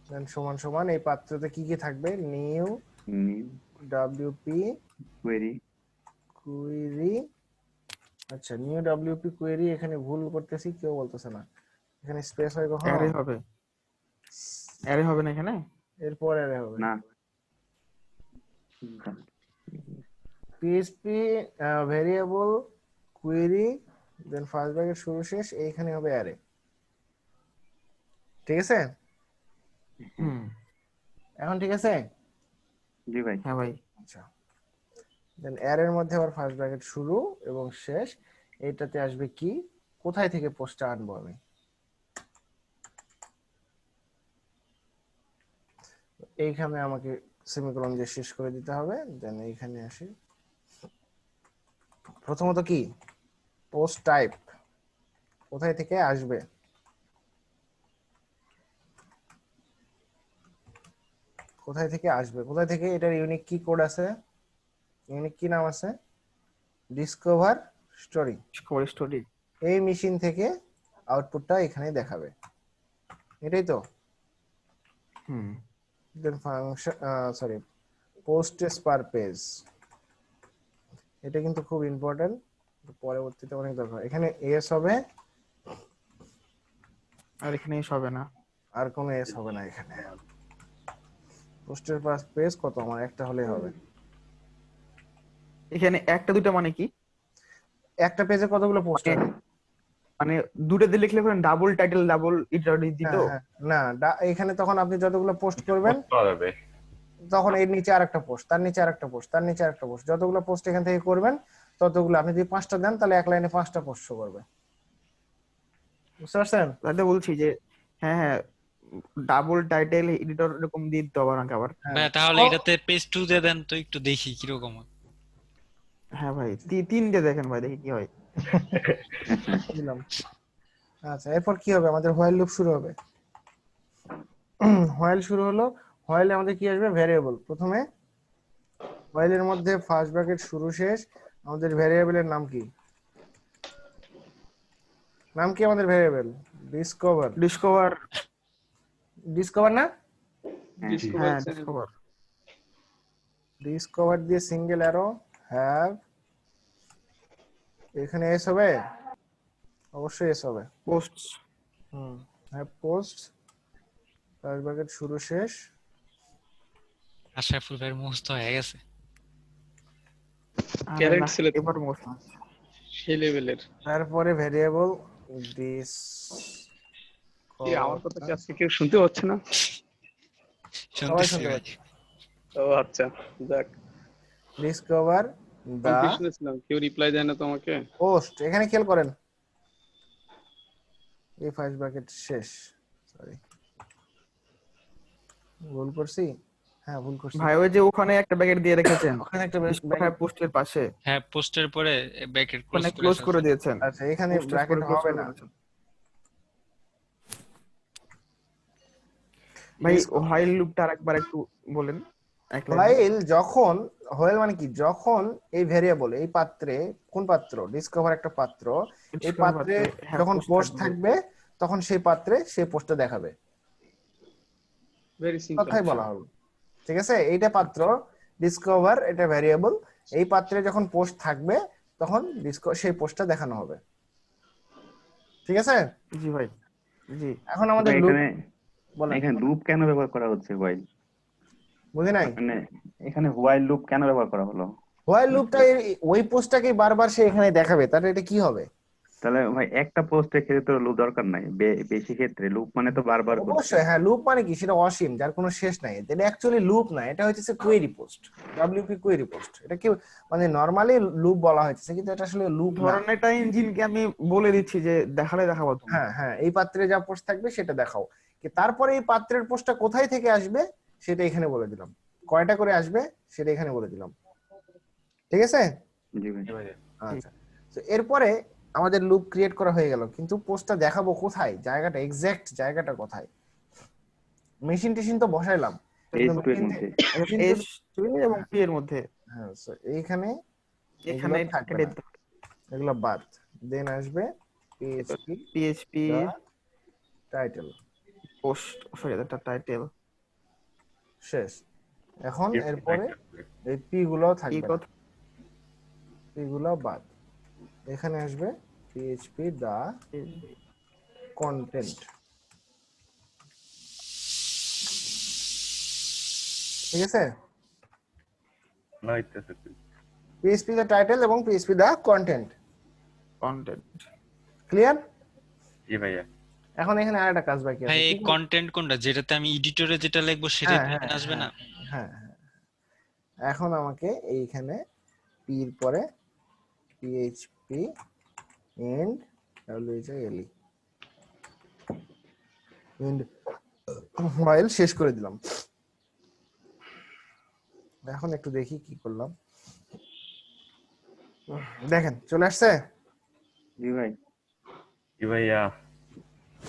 দেন সমান সমান এই পাত্রতে কি কি থাকবে? New WP query. আচ্ছা, নিউ ডব্লিউপি কোয়েরি, এখানে ভুল করতেছি, কেউ বলতেছে না, এখানে স্পেস হয় কখন? অ্যারে হবে, অ্যারে হবে না এখানে, এরপর অ্যারে হবে না। পিএইচপি ভ্যারিয়েবল কোয়েরি, দেন ফার্স্ট ব্র্যাকেট শুরু শেষ, এইখানে হবে অ্যারে। ঠিক আছে? এখন ঠিক আছে? জি ভাই। হ্যাঁ ভাই। আচ্ছা, দেন অ্যারের মধ্যে আবার ফার্স্ট ব্র্যাকেট শুরু এবং শেষ, এইটাতে আসবে কি? কোথায় থেকে পোস্টটা আনবো আমি? এইখানে আমাকে সেমিকোলন দিয়ে শেষ করে দিতে হবে। দেন এইখানে আসি, প্রথমত কি পোস্ট টাইপ কোথায় থেকে আসবে? কোথায় থেকে আসবে? কোথায় থেকে? এটার ইউনিক কি কোড আছে? ইউনিক কি নাম আছে? Discover story. এই মেশিন থেকে আউটপুটটা এখানে দেখাবে, এটাই তো? দেন ফাংশন, সরি, পোস্টেস পার পেজ, এটা কিন্তু খুব ইম্পর্টেন্ট, পরবর্তীতে অনেক দরকার। এখানে এস হবে আর এখানে এস হবে না, আর কোনো এস হবে না এখানে। পোস্টের পার পেজ কত? আমার একটা হলেই হবে। এখানে একটা দুটো মানে কি? একটা পেজে কতগুলো পোস্ট হবে? মানে দুটোতে লিখলে পরে ডাবল টাইটেল ডাবল এটা দিত না, এখানে তখন আপনি যতগুলো পোস্ট করবেন তখন এর নিচে আরেকটা পোস্ট, তার নিচে আরেকটা পোস্ট, তার নিচে আরেকটা পোস্ট, যতগুলো পোস্ট এখান থেকে করবেন ততগুলো। আপনি যদি 5টা দেন তাহলে এক লাইনে 5টা পোস্ট শো করবে। বুঝতে পারছেন? তাহলে বলছি যে হ্যাঁ হ্যাঁ, ডাবল টাইটেল এডিটর এরকম দিয়ে দিতে হবে নাকি আবার? ভাই তাহলে এটাতে পেজ 2 দিয়ে দেন তো, একটু দেখি কি রকম হয়। হ্যাঁ ভাই, তিনটে দেখেন ভাই, দেখি কি হয়। দিলাম। আচ্ছা, এরপর কি হবে? আমাদের হোয়াইল লুপ শুরু হবে। হোয়াইল শুরু হলো, হোয়াইলে আমাদের কি আসবে? ভ্যারিয়েবল। প্রথমে হোয়াইলের মধ্যে ফার্স্ট ব্র্যাকেট শুরু শেষ, আমাদের ভ্যারিয়েবলের নাম কি? নাম কি আমাদের ভ্যারিয়েবল? ডিসকভার। ডিসকভার না? হ্যাঁ, ডিসকভার। ডিসকভার দিয়ে সিঙ্গেল অ্যারো হ্যাভ, এখানে এস হবে, অবশ্যই এস হবে। Posts, have post, first bracket শুরু শেষ। আশরাফুল ভাইয়ের মুখস্থ হয়ে গেছে। ক্যারেক্ট ছিল এবার মোস্ট সেই লেভেলের। তারপরে ভ্যারিয়েবল দিস, কি আমার কথা কি আজকে কেউ শুনতে পাচ্ছে না? সবাই শুনতে পাচ্ছে। ও আচ্ছা, যাক। ডিসকভার দা, আমি শুনেছিলাম কেউ রিপ্লাই দেয় না তোমাকে। পোস্ট, এখানে খেয়াল করেন এই ফার্স্ট ব্র্যাকেট শেষ। সরি, ভুল করছি। হ্যাঁ, ভুল করছি ভাই। ওই যে ওখানে একটা ব্র্যাকেট দিয়ে রেখেছেন, ওখানে একটা পোস্টের পাশে। হ্যাঁ, পোস্টের পরে ব্র্যাকেট ক্লোজ করে দিয়েছেন। আচ্ছা, এখানে ব্র্যাকেট হবে না ভাই। হোয়াইল লুপটা আরেকবার একটু বলেন। হোয়াইল যখন, হোয়াইল মানে কি? যখন এই ভ্যারিয়েবল, এই পাত্রে, কোন পাত্র? ডিসকভার একটা পাত্র, এই পাত্রে যখন পোস্ট থাকবে তখন সেই পাত্রে সেই পোস্টটা দেখাবে। ভেরি সিম্পল কথাই বলা হলো, ঠিক আছে? এইটা পাত্র ডিসকভার, এটা ভ্যারিয়েবল। এই পাত্রে যখন পোস্ট থাকবে তখন সেই পোস্টটা দেখানো হবে। ঠিক আছে? জি ভাই, জি। এখন আমাদের লুপ, এখানে লুপ কেন ব্যবহার করা হচ্ছে ভাই? বুঝি নাই। মানে এখানে হোয়াইল লুপ কেন ব্যবহার করা হলো? হোয়াইল লুপটা ওই পোস্টটাকে বারবার সে এখানে দেখাবে, তাহলে এটা কি হবে? তাহলে ভাই একটা পোস্টের ক্ষেত্রে তো লুপ দরকার নাই, বেশি ক্ষেত্রে লুপ মানে তো বারবার করতে অবশ্যই হ্যাঁ, লুপ মানে কি সেটা অসীম, যার কোনো শেষ নাই। এটা অ্যাকচুয়ালি লুপ না, এটা হচ্ছে query post, WP query post. এটা কি মানে নরমালি লুপ বলা হয়েছে, কিন্তু এটা আসলে লুপ না। ধরেন এটা ইঞ্জিনকে আমি বলে দিচ্ছি যে দেখালে দেখাবো তুমি। হ্যাঁ হ্যাঁ, এই পাত্রে যা পোস্ট থাকবে সেটা দেখাও, কি তারপরে এই পাত্রের পোস্টটা কোথায় থেকে আসবে সেটা এখানে বলে দিলাম, কয়টা করে আসবে সেটা এখানে বলে দিলাম। ঠিক আছে? জি ভাই। আচ্ছা, তো এরপরে আমাদের লুপ ক্রিয়েট করা হয়ে গেল, কিন্তু পোস্টটা দেখাবো কোথায়, জায়গাটা এক্সাক্ট জায়গাটা কোথায়? মেশিন টেশিন তো বসাইলাম, এইচ2 এর মধ্যে, এইচ2 এবং পি এর মধ্যে। হ্যাঁ, সো এইখানে এখানে থাকবে না, এগুলো বাদ। দেন আসবে পিএইচপি টাইটেল পোস্ট, সরি এটা টাইটেল শেষ। এখন এরপরে এই পি গুলো থাকবে না, পি গুলো বাদ। এখানে আসবে পিএইচপি দা কন্টেন্ট। ঠিক আছে? পিএইচপি দা টাইটেল এবং পিএইচপি দা কন্টেন্ট। ক্লিয়ার? জি ভাইয়া। এখন এখানে আরেকটা কাজ বাকি আছে। ভাই এই কন্টেন্ট কোনটা, যেটাতে আমি এডিটরে যেটা লিখবো সেটা এখানে আসবে না? হ্যাঁ, এখন আমাকে এইখানে পি এর পরে PHP end whale end file শেষ করে দিলাম। এখন একটু দেখি কি করলাম। দেখেন চলে আসছে। জি ভাই। জি ভাইয়া।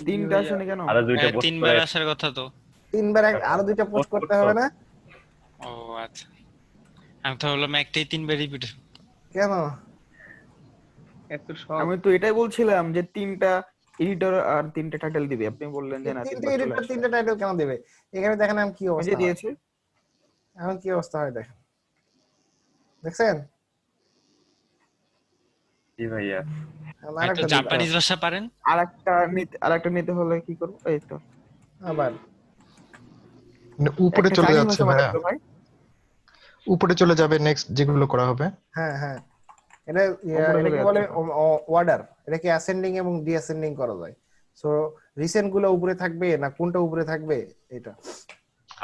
তিনটা আসেনি কেন? আরো দুইটা পোস্ট তিনবার আসার কথা তো। তিনবার আরো দুইটা পোস্ট করতে হবে না? ও আচ্ছা, আমি তো বললাম একটাই তিনবার রিপিট। কেন? আমি তো এটাই বলছিলাম যে তিনটা এডিটর আর তিনটা টাইটেল দিবে, আপনি বললেন যে না তিনটা এডিটর তিনটা টাইটেল কেন দেবে? এখানে দেখেন আমি কি অবস্থা দিয়েছে, এখন কি অবস্থা হয় দেখেন, দেখছেন? জি ভাইয়া। একটা জাপানিজ ভাষা পারেন? আরেকটা নিতে হলে কি করব? এই তো আবার উপরে চলে যাচ্ছে ভাইয়া, উপরে চলে যাবে নেক্সট যেগুলো করা হবে। হ্যাঁ হ্যাঁ, এটাকে বলে অর্ডার। এটাকে অ্যাসেন্ডিং এবং ডিঅ্যাসেন্ডিং করা যায়। সো রিসেন্ট গুলো উপরে থাকবে না কোনটা উপরে থাকবে এটা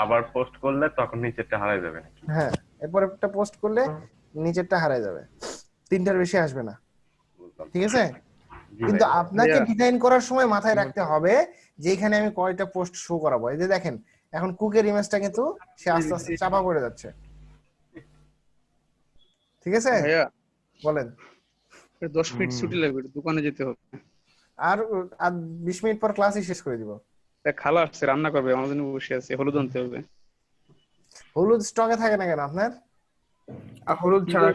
আবার পোস্ট করলে তখন নিচেরটা হারায় যাবে। হ্যাঁ, এরপরে একটা পোস্ট করলে নিচেরটা হারায় যাবে, তিনটার বেশি আসবে না। ঠিক আছে? কিন্তু আপনাকে ডিজাইন করার সময় মাথায় রাখতে হবে যে এখানে আমি কয়টা পোস্ট শো করাবো। এই যে দেখেন এখন কুকের ইমেজটা কিন্তু সে আস্তে আস্তে চাপা পড়ে যাচ্ছে। ঠিক আছে ভাইয়া বলেন। 10 মিনিট ছুটি লাগবে, দোকানে যেতে হবে। আর 20 মিনিট পর ক্লাসই শেষ করে দিব। খালা আসছে, রান্না করবে, আমার জন্য বসে আছে, হলুদ আনতে হবে। হলুদ স্টকে থাকে না কেন আপনার? আর হলুদ ছাড়া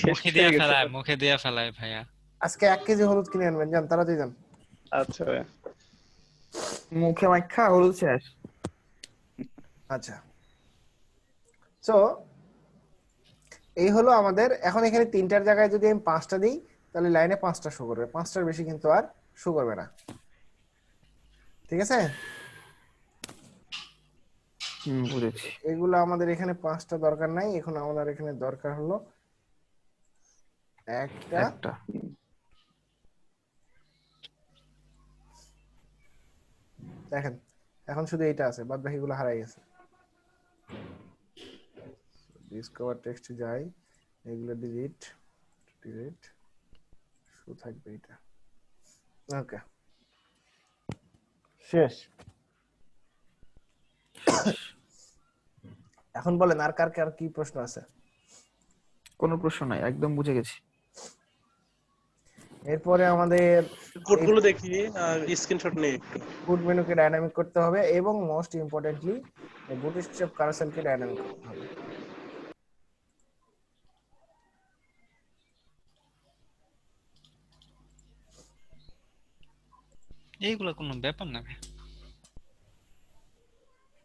মুখে দিয়া ফেলায়, মুখে দিয়া ফেলায় ভাইয়া। আজকে 1 কেজি হলুদ কিনে আনবেন, যান তাড়াতাড়ি যান। আচ্ছা ভাইয়া। মুখে মাখা হলুদ শেষ। আচ্ছা, সো এই হলো আমাদের। এখন এখানে তিনটার জায়গায় যদি আমি 5টা দিই তাহলে লাইনে 5টা শো করবে, 5টার বেশি কিন্তু আর শো করবে না। ঠিক আছে? বুঝেছি। এগুলো আমাদের এখানে 5টা দরকার নাই, এখন আমাদের এখানে দরকার হলো একটা। দেখেন এখন শুধু এইটা আছে, বাদ বাকিগুলো হারাই গেছে। ডিসকভার টেক্সটে যাই, এগুলো ডিলিট শুধু থাকবে এটা। ওকে, শেষ। এখন বলেন আর কার কার কি প্রশ্ন আছে? কোনো প্রশ্ন নাই, একদম বুঝে গেছি। এরপরে আমাদের কোডগুলো দেখি আর স্ক্রিনশট নেই। ফুড মেনুকে ডাইনামিক করতে হবে এবং মোস্ট ইম্পর্টেন্টলি বুটস্ট্র্যাপ কারসেলকে ডাইনামিক করতে হবে। এইগুলো কোনো ব্যাপার না।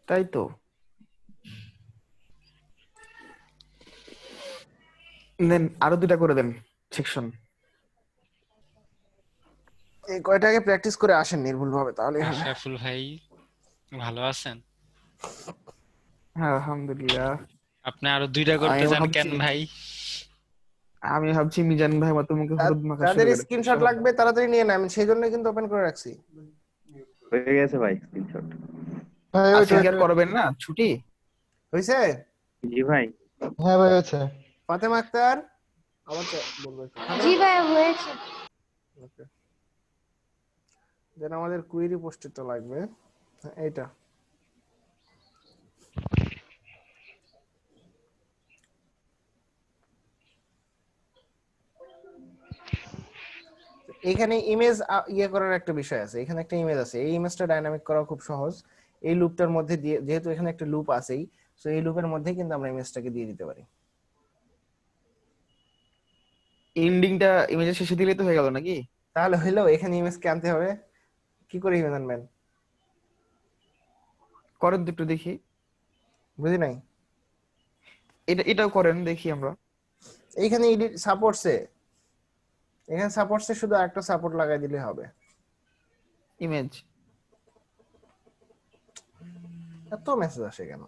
তাই তো। দেন আরো দুটা করে দেন সেকশন। এই কয়টাকে প্র্যাকটিস করে আসেন নির্ভুল ভাবে, তাহলে আশরাফুল ভাই ভালো আছেন? হ্যাঁ আলহামদুলিল্লাহ। আপনি আরো দুইটা করতে চান কেন ভাই? আমি ভাবছি মিজান ভাই মতো মুখে হলুদ মাখা শুরু তাদের করে স্ক্রিনশট লাগবে তাড়াতাড়ি নিয়ে নেন, আমি সেই জন্য কিন্তু ওপেন করে রাখছি। হয়ে গেছে ভাই স্ক্রিনশট। ভাই ওয়েট আজকে ওয়েট আর করবেন না ছুটি? হইছে? জি ভাই। হ্যাঁ ভাই হচ্ছে। ফাতেমা আক্তার আবার বলবো একটু। জি ফাতেমা, ভাই হয়েছে। ওকে, দেন আমাদের কুয়েরি পোস্টেরটা লাগবে, এইটা। এখানে ইমেজ ইয়ে করার একটা বিষয় আছে, এখানে একটা ইমেজ আছে, এই ইমেজটা ডাইনামিক করা খুব সহজ। এই লুপটার মধ্যে দিয়ে, যেহেতু এখানে একটা লুপ আছেই, সো এই লুপের মধ্যে কিন্তু আমরা ইমেজটাকে দিয়ে দিতে পারি। এন্ডিংটা ইমেজের শেষে দিলেই তো হয়ে গেল নাকি? তাহলে হইলো, এখানে ইমেজ কে আনতে হবে, কি করে ইমেজ আনবেন করেন তো একটু দেখি। বুঝি নাই। এটাও করেন দেখি আমরা। এইখানে এডিট সাপোর্টসে, এখানে সাপোর্টসে শুধু একটা সাপোর্ট লাগাই দিলে হবে। ইমেজ এত মেসেজ আসে কেন?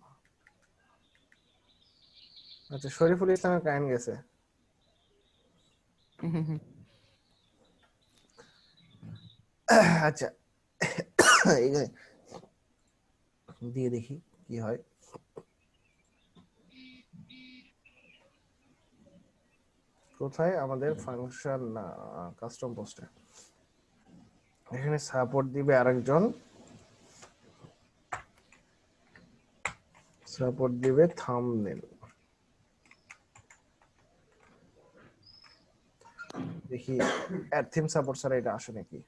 আচ্ছা, শরীফুল ইসলামের কাহিনী গেছে। আচ্ছা, এখানে দিয়ে দেখি কি হয়। কোথায় আমাদের ফাংশন, না কাস্টম পোস্টে, এখানে সাপোর্ট দিবে আরেকজন, সাপোর্ট দিবে থাম্বনেল। দেখি অ্যাড থিম সাপোর্ট ছাড়া এটা আসে নাকি,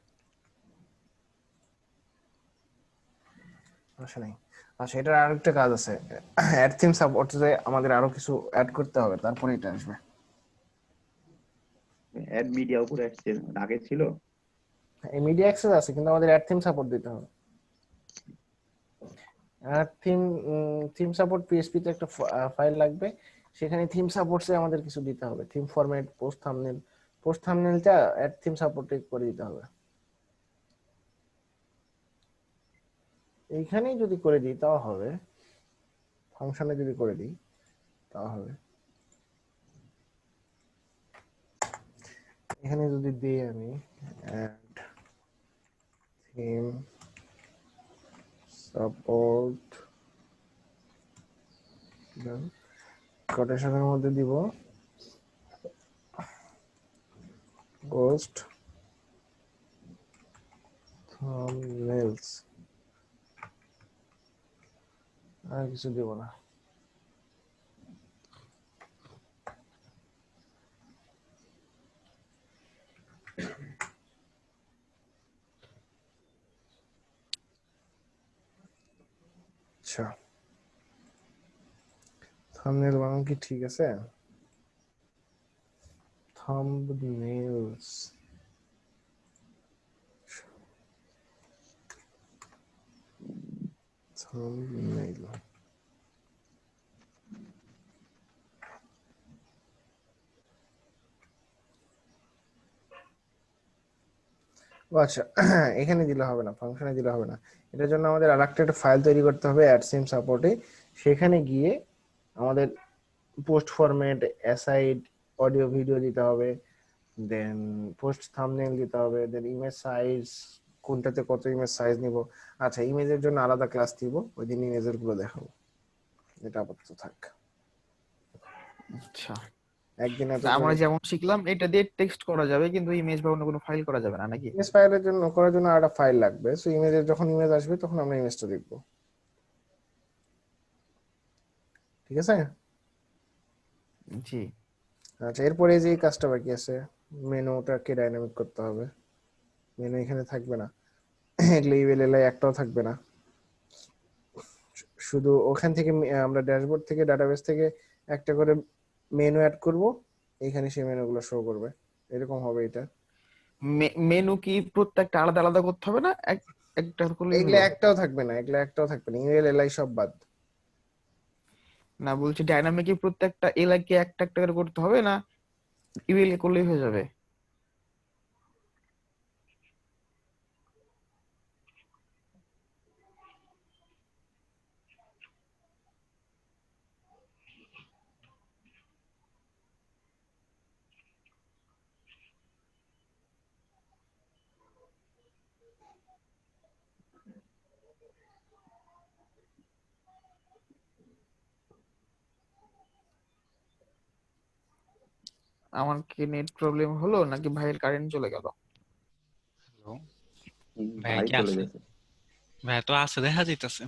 আসে নাই। আচ্ছা, এটার আরেকটা কাজ আছে, অ্যাড থিম সাপোর্টে আমাদের আরো কিছু অ্যাড করতে হবে, তারপরে এটা আসবে। অ্যাড মিডিয়া উপরে আসছে, আগে ছিল। এই মিডিয়া অ্যাক্সেস আছে, কিন্তু আমাদের অ্যাড থিম সাপোর্ট দিতে হবে। Add theme, theme support PSP তে একটা ফাইল লাগবে, সেখানে থিম সাপোর্টসে আমাদের কিছু দিতে হবে, theme format, post thumbnail. Post থাম্বনেলটা অ্যাড থিম সাপোর্টে করে দিতে হবে। এইখানেই যদি করে দিই তাও হবে, ফাংশনে যদি করে দিই তাও হবে। এখানে যদি দিই আমি অ্যাড থিম সাপোর্ট, কোটেশনের মধ্যে দিব পোস্ট থাম্বনেলস, আর কিছু দিব না। আচ্ছা, থাম্বনেল বানান কি ঠিক আছে? থাম্বনেলস, থাম্বনেল, আচ্ছা, এখানে দিলে হবে না, ফাংশনে দিলে হবে না। এটার জন্য আমাদের আরেকটা একটা ফাইল তৈরি করতে হবে অ্যাডসিম সাপোর্টে, সেখানে গিয়ে আমাদের post format, aside, audio video দিতে হবে, দেন পোস্ট থাম্বনেল দিতে হবে, দেন ইমেজ সাইজ, কোনটাতে কত ইমেজ সাইজ নিব। আচ্ছা, ইমেজের জন্য আলাদা ক্লাস দিব, ওই দিন ইমেজের গুলো দেখাবো, এটা আপাতত থাক। আচ্ছা, একদিন এত আমরা যেমন শিখলাম এটা দিয়ে টেক্সট করা যাবে, কিন্তু ইমেজ বা অন্য কোনো ফাইল করা যাবে না নাকি? ইমেজ ফাইলের জন্য, করার জন্য আলাদা ফাইল লাগবে, সো ইমেজের যখন ইমেজ আসবে তখন আমরা ইমেজটা দেখব, ঠিক আছে? জি। আচ্ছা, এরপরে যে এই কাজটা বাকি আছে, মেনুটাকে ডাইনামিক করতে হবে। মেনু এখানে থাকবে না, লেবেল এলাই একটাও থাকবে না, শুধু ওখান থেকে আমরা ড্যাশবোর্ড থেকে, ডাটাবেস থেকে একটা করে মেনু অ্যাড করব, এখানে সেই মেনুগুলো শো করবে, এরকম হবে এটা। মেনু কি প্রত্যেকটা আলাদা আলাদা করতে হবে না, একটা করলেই এগুলা হলো? একটাও থাকবে না, এগুলা একটাও থাকবে না, ইমেল এলাই সব বাদ। না, বলছি ডাইনামিকে প্রত্যেকটা এলাকে একটা একটা করে করতে হবে না, ইমেল করলেই হয়ে যাবে? আমার কি নেট প্রবলেম হলো নাকি ভাইয়ের কারেন্ট চলে গেল? ভাই ভাই কি চলে আছে? গেছে। ভাই তো আছে দেখা যাইতেছে।